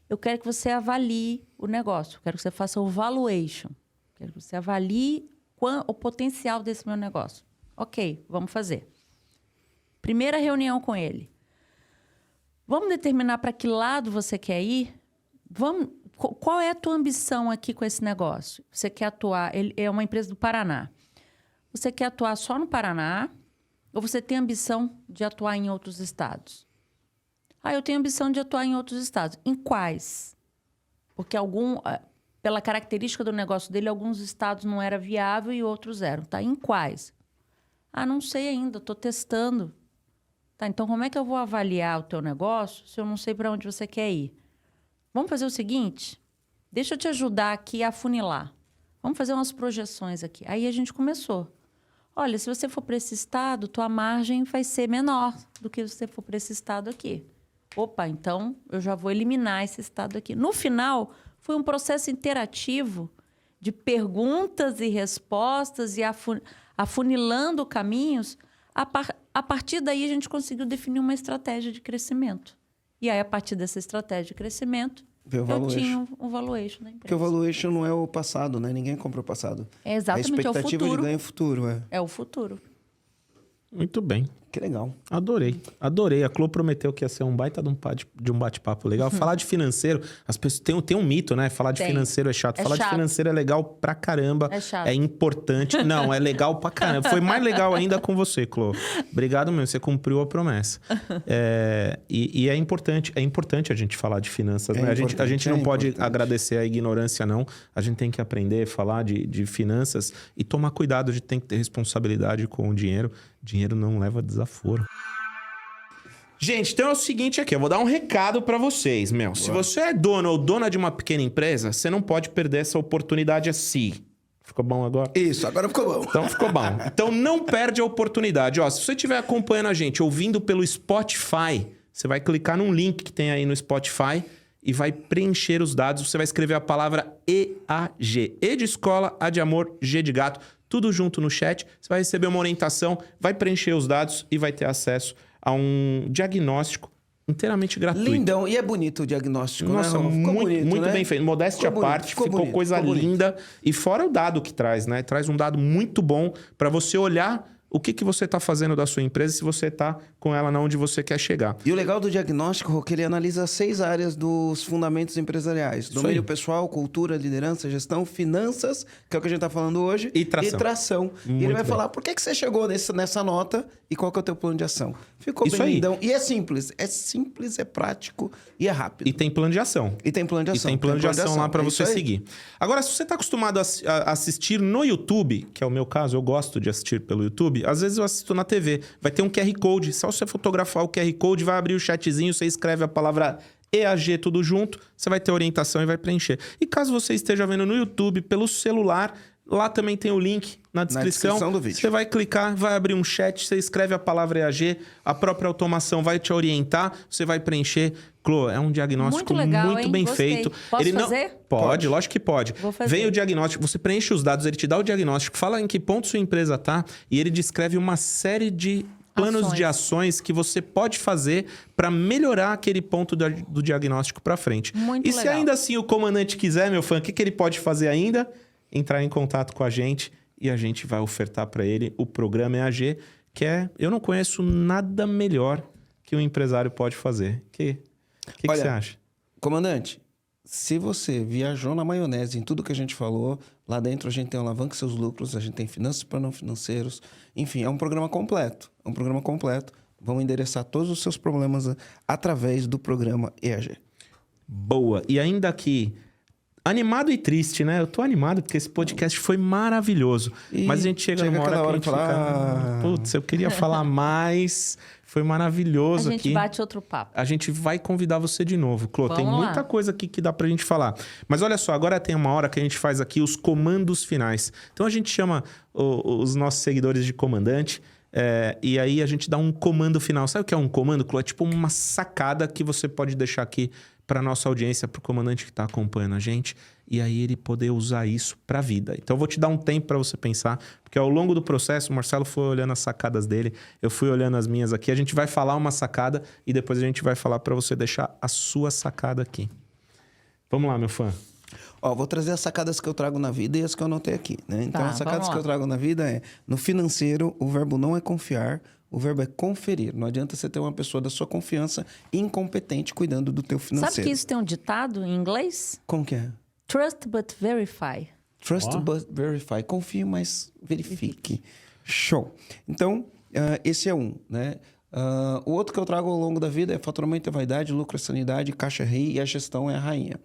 Eu quero que você avalie o negócio. Eu quero que você faça o valuation. Quero que você avalie o potencial desse meu negócio. Ok, vamos fazer. Primeira reunião com ele. Vamos determinar para que lado você quer ir? Qual é a tua ambição aqui com esse negócio? Você quer atuar... Ele é uma empresa do Paraná. Você quer atuar só no Paraná ou você tem ambição de atuar em outros estados? Eu tenho ambição de atuar em outros estados. Em quais? Porque pela característica do negócio dele, alguns estados não era viável e outros eram. Tá? Em quais? Não sei ainda, estou testando. Tá, então como é que eu vou avaliar o teu negócio se eu não sei para onde você quer ir? Vamos fazer o seguinte? Deixa eu te ajudar aqui a afunilar. Vamos fazer umas projeções aqui. Aí a gente começou. Olha, se você for para esse estado, tua margem vai ser menor do que se você for para esse estado aqui. Opa, então eu já vou eliminar esse estado aqui. No final, foi um processo interativo de perguntas e respostas e afunilando caminhos. A partir daí, a gente conseguiu definir uma estratégia de crescimento. E aí, a partir dessa estratégia de crescimento, eu tinha um valuation da empresa.
Porque o valuation não é o passado, né? Ninguém compra o passado.
É exatamente, é o futuro.
A expectativa de ganho é o futuro, é.
É o futuro.
Muito bem.
Que legal.
Adorei. A Clô prometeu que ia ser um baita de um bate-papo legal. Falar de financeiro, as pessoas tem um mito, né? Falar de financeiro é chato. Falar de financeiro é legal pra caramba.
É chato.
É importante. Não, é legal pra caramba. Foi mais legal ainda com você, Clô. Obrigado mesmo, você cumpriu a promessa. E é importante a gente falar de finanças, né? A gente não pode agradecer a ignorância, não. A gente tem que aprender a falar de finanças e tomar cuidado. A gente tem que ter responsabilidade com o dinheiro. Dinheiro não leva desaforo. Gente, então é o seguinte aqui, eu vou dar um recado pra vocês, meu. Se você é dono ou dona de uma pequena empresa, você não pode perder essa oportunidade assim. Ficou bom agora?
Isso, agora ficou bom.
Então ficou bom. Então não perde a oportunidade. Se você estiver acompanhando a gente, ouvindo pelo Spotify, você vai clicar num link que tem aí no Spotify e vai preencher os dados. Você vai escrever a palavra EAG. E de escola, A de amor, G de gato. Tudo junto no chat. Você vai receber uma orientação, vai preencher os dados e vai ter acesso a um diagnóstico inteiramente gratuito.
Lindão. E é bonito o diagnóstico,
Nossa,
né?
muito bem feito. Modéstia à parte, ficou coisa linda. E fora o dado que traz, né? Traz um dado muito bom para você olhar o que você está fazendo da sua empresa, se você está com ela na onde você quer chegar.
E o legal do diagnóstico é que ele analisa 6 áreas dos fundamentos empresariais. Domínio pessoal, cultura, liderança, gestão, finanças, que é o que a gente está falando hoje.
E tração.
E ele vai
bem.
falar por que você chegou nessa nota e qual que é o teu plano de ação. Ficou
Isso
bem
aí.
lindão. E é simples, é prático e é rápido.
E tem plano de ação.
E tem plano de ação.
E tem plano de ação lá para
É
você
isso aí.
seguir. Agora, se você está acostumado a assistir no YouTube, que é o meu caso, eu gosto de assistir pelo YouTube, às vezes eu assisto na TV. Vai ter um QR Code. Só você fotografar o QR Code, vai abrir o chatzinho, você escreve a palavra EAG tudo junto, você vai ter orientação e vai preencher. E caso você esteja vendo no YouTube pelo celular, lá também tem o link na descrição
do vídeo.
Você vai clicar, vai abrir um chat, você escreve a palavra EAG, a própria automação vai te orientar, você vai preencher. Clô, é um diagnóstico
Muito legal,
muito
hein?
bem
Gostei.
feito.
Posso fazer?
Pode, lógico que pode.
Vou fazer.
Vem o diagnóstico, você preenche os dados, ele te dá o diagnóstico, fala em que ponto sua empresa está e ele descreve uma série de planos de ações que você pode fazer para melhorar aquele ponto do diagnóstico para frente.
Muito
e se
legal.
ainda assim o comandante quiser, meu fã, o que ele pode fazer ainda? Entrar em contato com a gente e a gente vai ofertar para ele o programa EAG, que eu não conheço nada melhor que um empresário pode fazer. O que você acha?
Comandante, se você viajou na maionese em tudo que a gente falou, lá dentro a gente tem Alavanca Seus Lucros, a gente tem Finanças para Não Financeiros. Enfim, é um programa completo. Vamos endereçar todos os seus problemas através do programa EAG.
Boa. E ainda aqui, animado e triste, né? Eu tô animado porque esse podcast foi maravilhoso. Mas a gente chega numa hora que a gente fica... Putz, eu queria falar mais... Foi maravilhoso
A gente
aqui.
bate outro papo.
A gente vai convidar você de novo, Clô. Tem
Vamos lá.
muita coisa aqui que dá pra gente falar. Mas olha só, agora tem uma hora que a gente faz aqui os comandos finais. Então a gente chama os nossos seguidores de comandante. E aí a gente dá um comando final. Sabe o que é um comando, Clô? É tipo uma sacada que você pode deixar aqui para nossa audiência, para o comandante que está acompanhando a gente, e aí ele poder usar isso para a vida. Então eu vou te dar um tempo para você pensar, porque ao longo do processo o Marcelo foi olhando as sacadas dele, eu fui olhando as minhas aqui, a gente vai falar uma sacada e depois a gente vai falar para você deixar a sua sacada aqui. Vamos lá, meu fã.
Vou trazer as sacadas que eu trago na vida e as que eu anotei aqui, né? Então,
Tá,
as sacadas
vamos lá.
que eu trago na vida no financeiro, o verbo não é confiar, o verbo é conferir. Não adianta você ter uma pessoa da sua confiança incompetente cuidando do teu financeiro.
Sabe que isso tem um ditado em inglês?
Como que é?
Trust but verify.
Trust but verify. Confie, mas verifique. Show. Então, esse é um, né? O outro que eu trago ao longo da vida é faturamento é vaidade, lucro é sanidade, caixa é rei e a gestão é a rainha.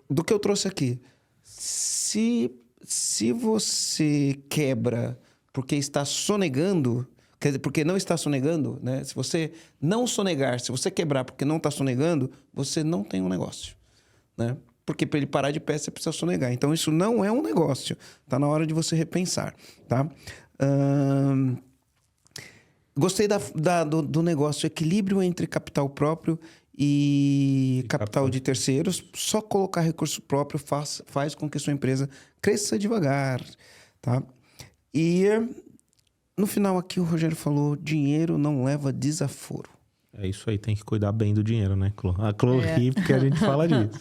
Do que eu trouxe aqui, se você quebra porque está sonegando, quer dizer, porque não está sonegando, né? Se você não sonegar, se você quebrar porque não está sonegando, você não tem um negócio, né? Porque para ele parar de pé, você precisa sonegar. Então, isso não é um negócio. Está na hora de você repensar, tá? Gostei do negócio, equilíbrio entre capital próprio e capital de terceiros. Só colocar recurso próprio faz com que sua empresa cresça devagar, tá? E no final aqui o Rogério falou, dinheiro não leva desaforo.
É isso aí, tem que cuidar bem do dinheiro, né, Clô? A Clô ri porque a gente fala disso.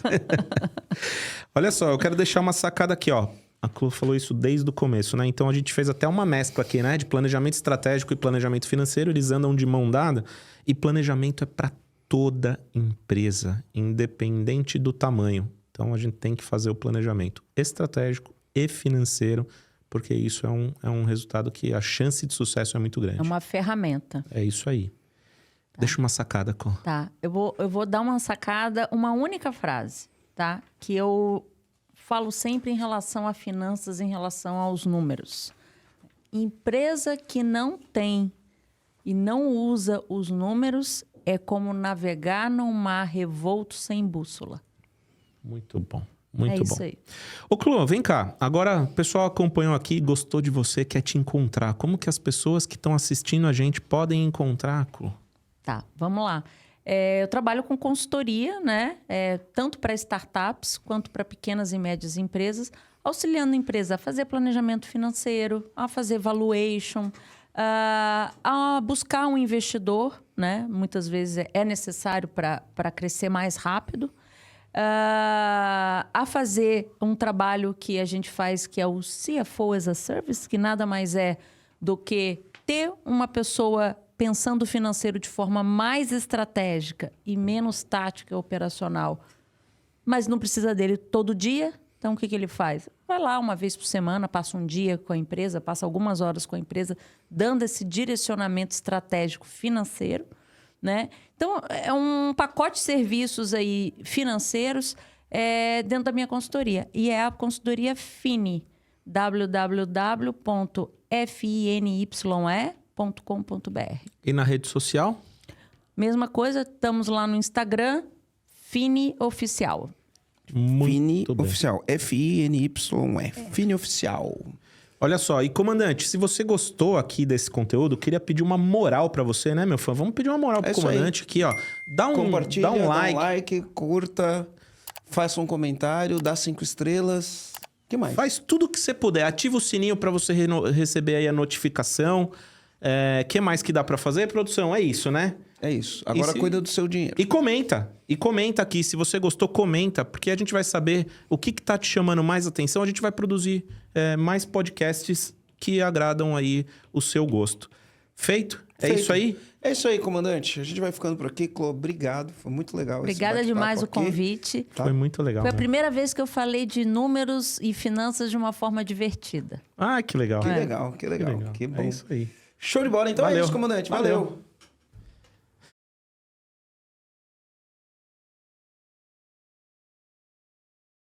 Olha só, eu quero deixar uma sacada aqui, ó. A Clô falou isso desde o começo, né? Então a gente fez até uma mescla aqui, né? De planejamento estratégico e planejamento financeiro. Eles andam de mão dada. E planejamento é para toda empresa, independente do tamanho. Então a gente tem que fazer o planejamento estratégico e financeiro, porque isso é um resultado que a chance de sucesso é muito grande.
É uma ferramenta.
É isso aí. Tá. Deixa uma sacada, Clô.
Tá, eu vou dar uma sacada, uma única frase, tá? Que eu falo sempre em relação a finanças, em relação aos números. Empresa que não tem e não usa os números é como navegar num mar revolto sem bússola.
Muito bom. Muito bom.
É isso aí.
Ô, Clô, vem cá. Agora, o pessoal acompanhou aqui, gostou de você, quer te encontrar. Como que as pessoas que estão assistindo a gente podem encontrar, Clô?
Tá, vamos lá. Eu trabalho com consultoria, né? Tanto para startups quanto para pequenas e médias empresas, auxiliando a empresa a fazer planejamento financeiro, a fazer valuation, a buscar um investidor, né? Muitas vezes é necessário para crescer mais rápido, a fazer um trabalho que a gente faz, que é o CFO as a Service, que nada mais é do que ter uma pessoa pensando o financeiro de forma mais estratégica e menos tática e operacional, mas não precisa dele todo dia. Então, o que ele faz? Vai lá uma vez por semana, passa um dia com a empresa, passa algumas horas com a empresa, dando esse direcionamento estratégico financeiro, né? Então, é um pacote de serviços aí financeiros dentro da minha consultoria. E é a consultoria FINI, www.finye.com.br.
E na rede social?
Mesma coisa, estamos lá no Instagram, FINI Oficial.
Fini
bem.
Oficial. F-I-N-Y-E. Fini Oficial.
Olha só, e comandante, se você gostou aqui desse conteúdo, queria pedir uma moral pra você, né, meu fã? Vamos pedir uma moral pro
isso
comandante aqui, ó.
Compartilha,
dá um like.
Curta, faça um comentário, dá 5 estrelas. O que mais?
Faz tudo o que você puder. Ativa o sininho pra você receber aí a notificação. Que mais que dá pra fazer, produção? É isso, né?
É isso. Agora cuida do seu dinheiro.
E comenta. E comenta aqui. Se você gostou, comenta. Porque a gente vai saber o que tá te chamando mais atenção. A gente vai produzir mais podcasts que agradam aí o seu gosto. Feito? É
Feito.
isso aí?
É isso aí, comandante. A gente vai ficando por aqui. Clô, obrigado. Foi muito legal
Obrigada
esse
demais o
bate-papo aqui.
convite.
Tá.
Foi muito legal.
Foi a
né?
primeira vez que eu falei de números e finanças de uma forma divertida.
Ah, que legal.
Que legal, que legal. Que bom.
É isso aí.
Show de bola. Então é
Valeu.
isso, comandante.
Valeu.
Valeu.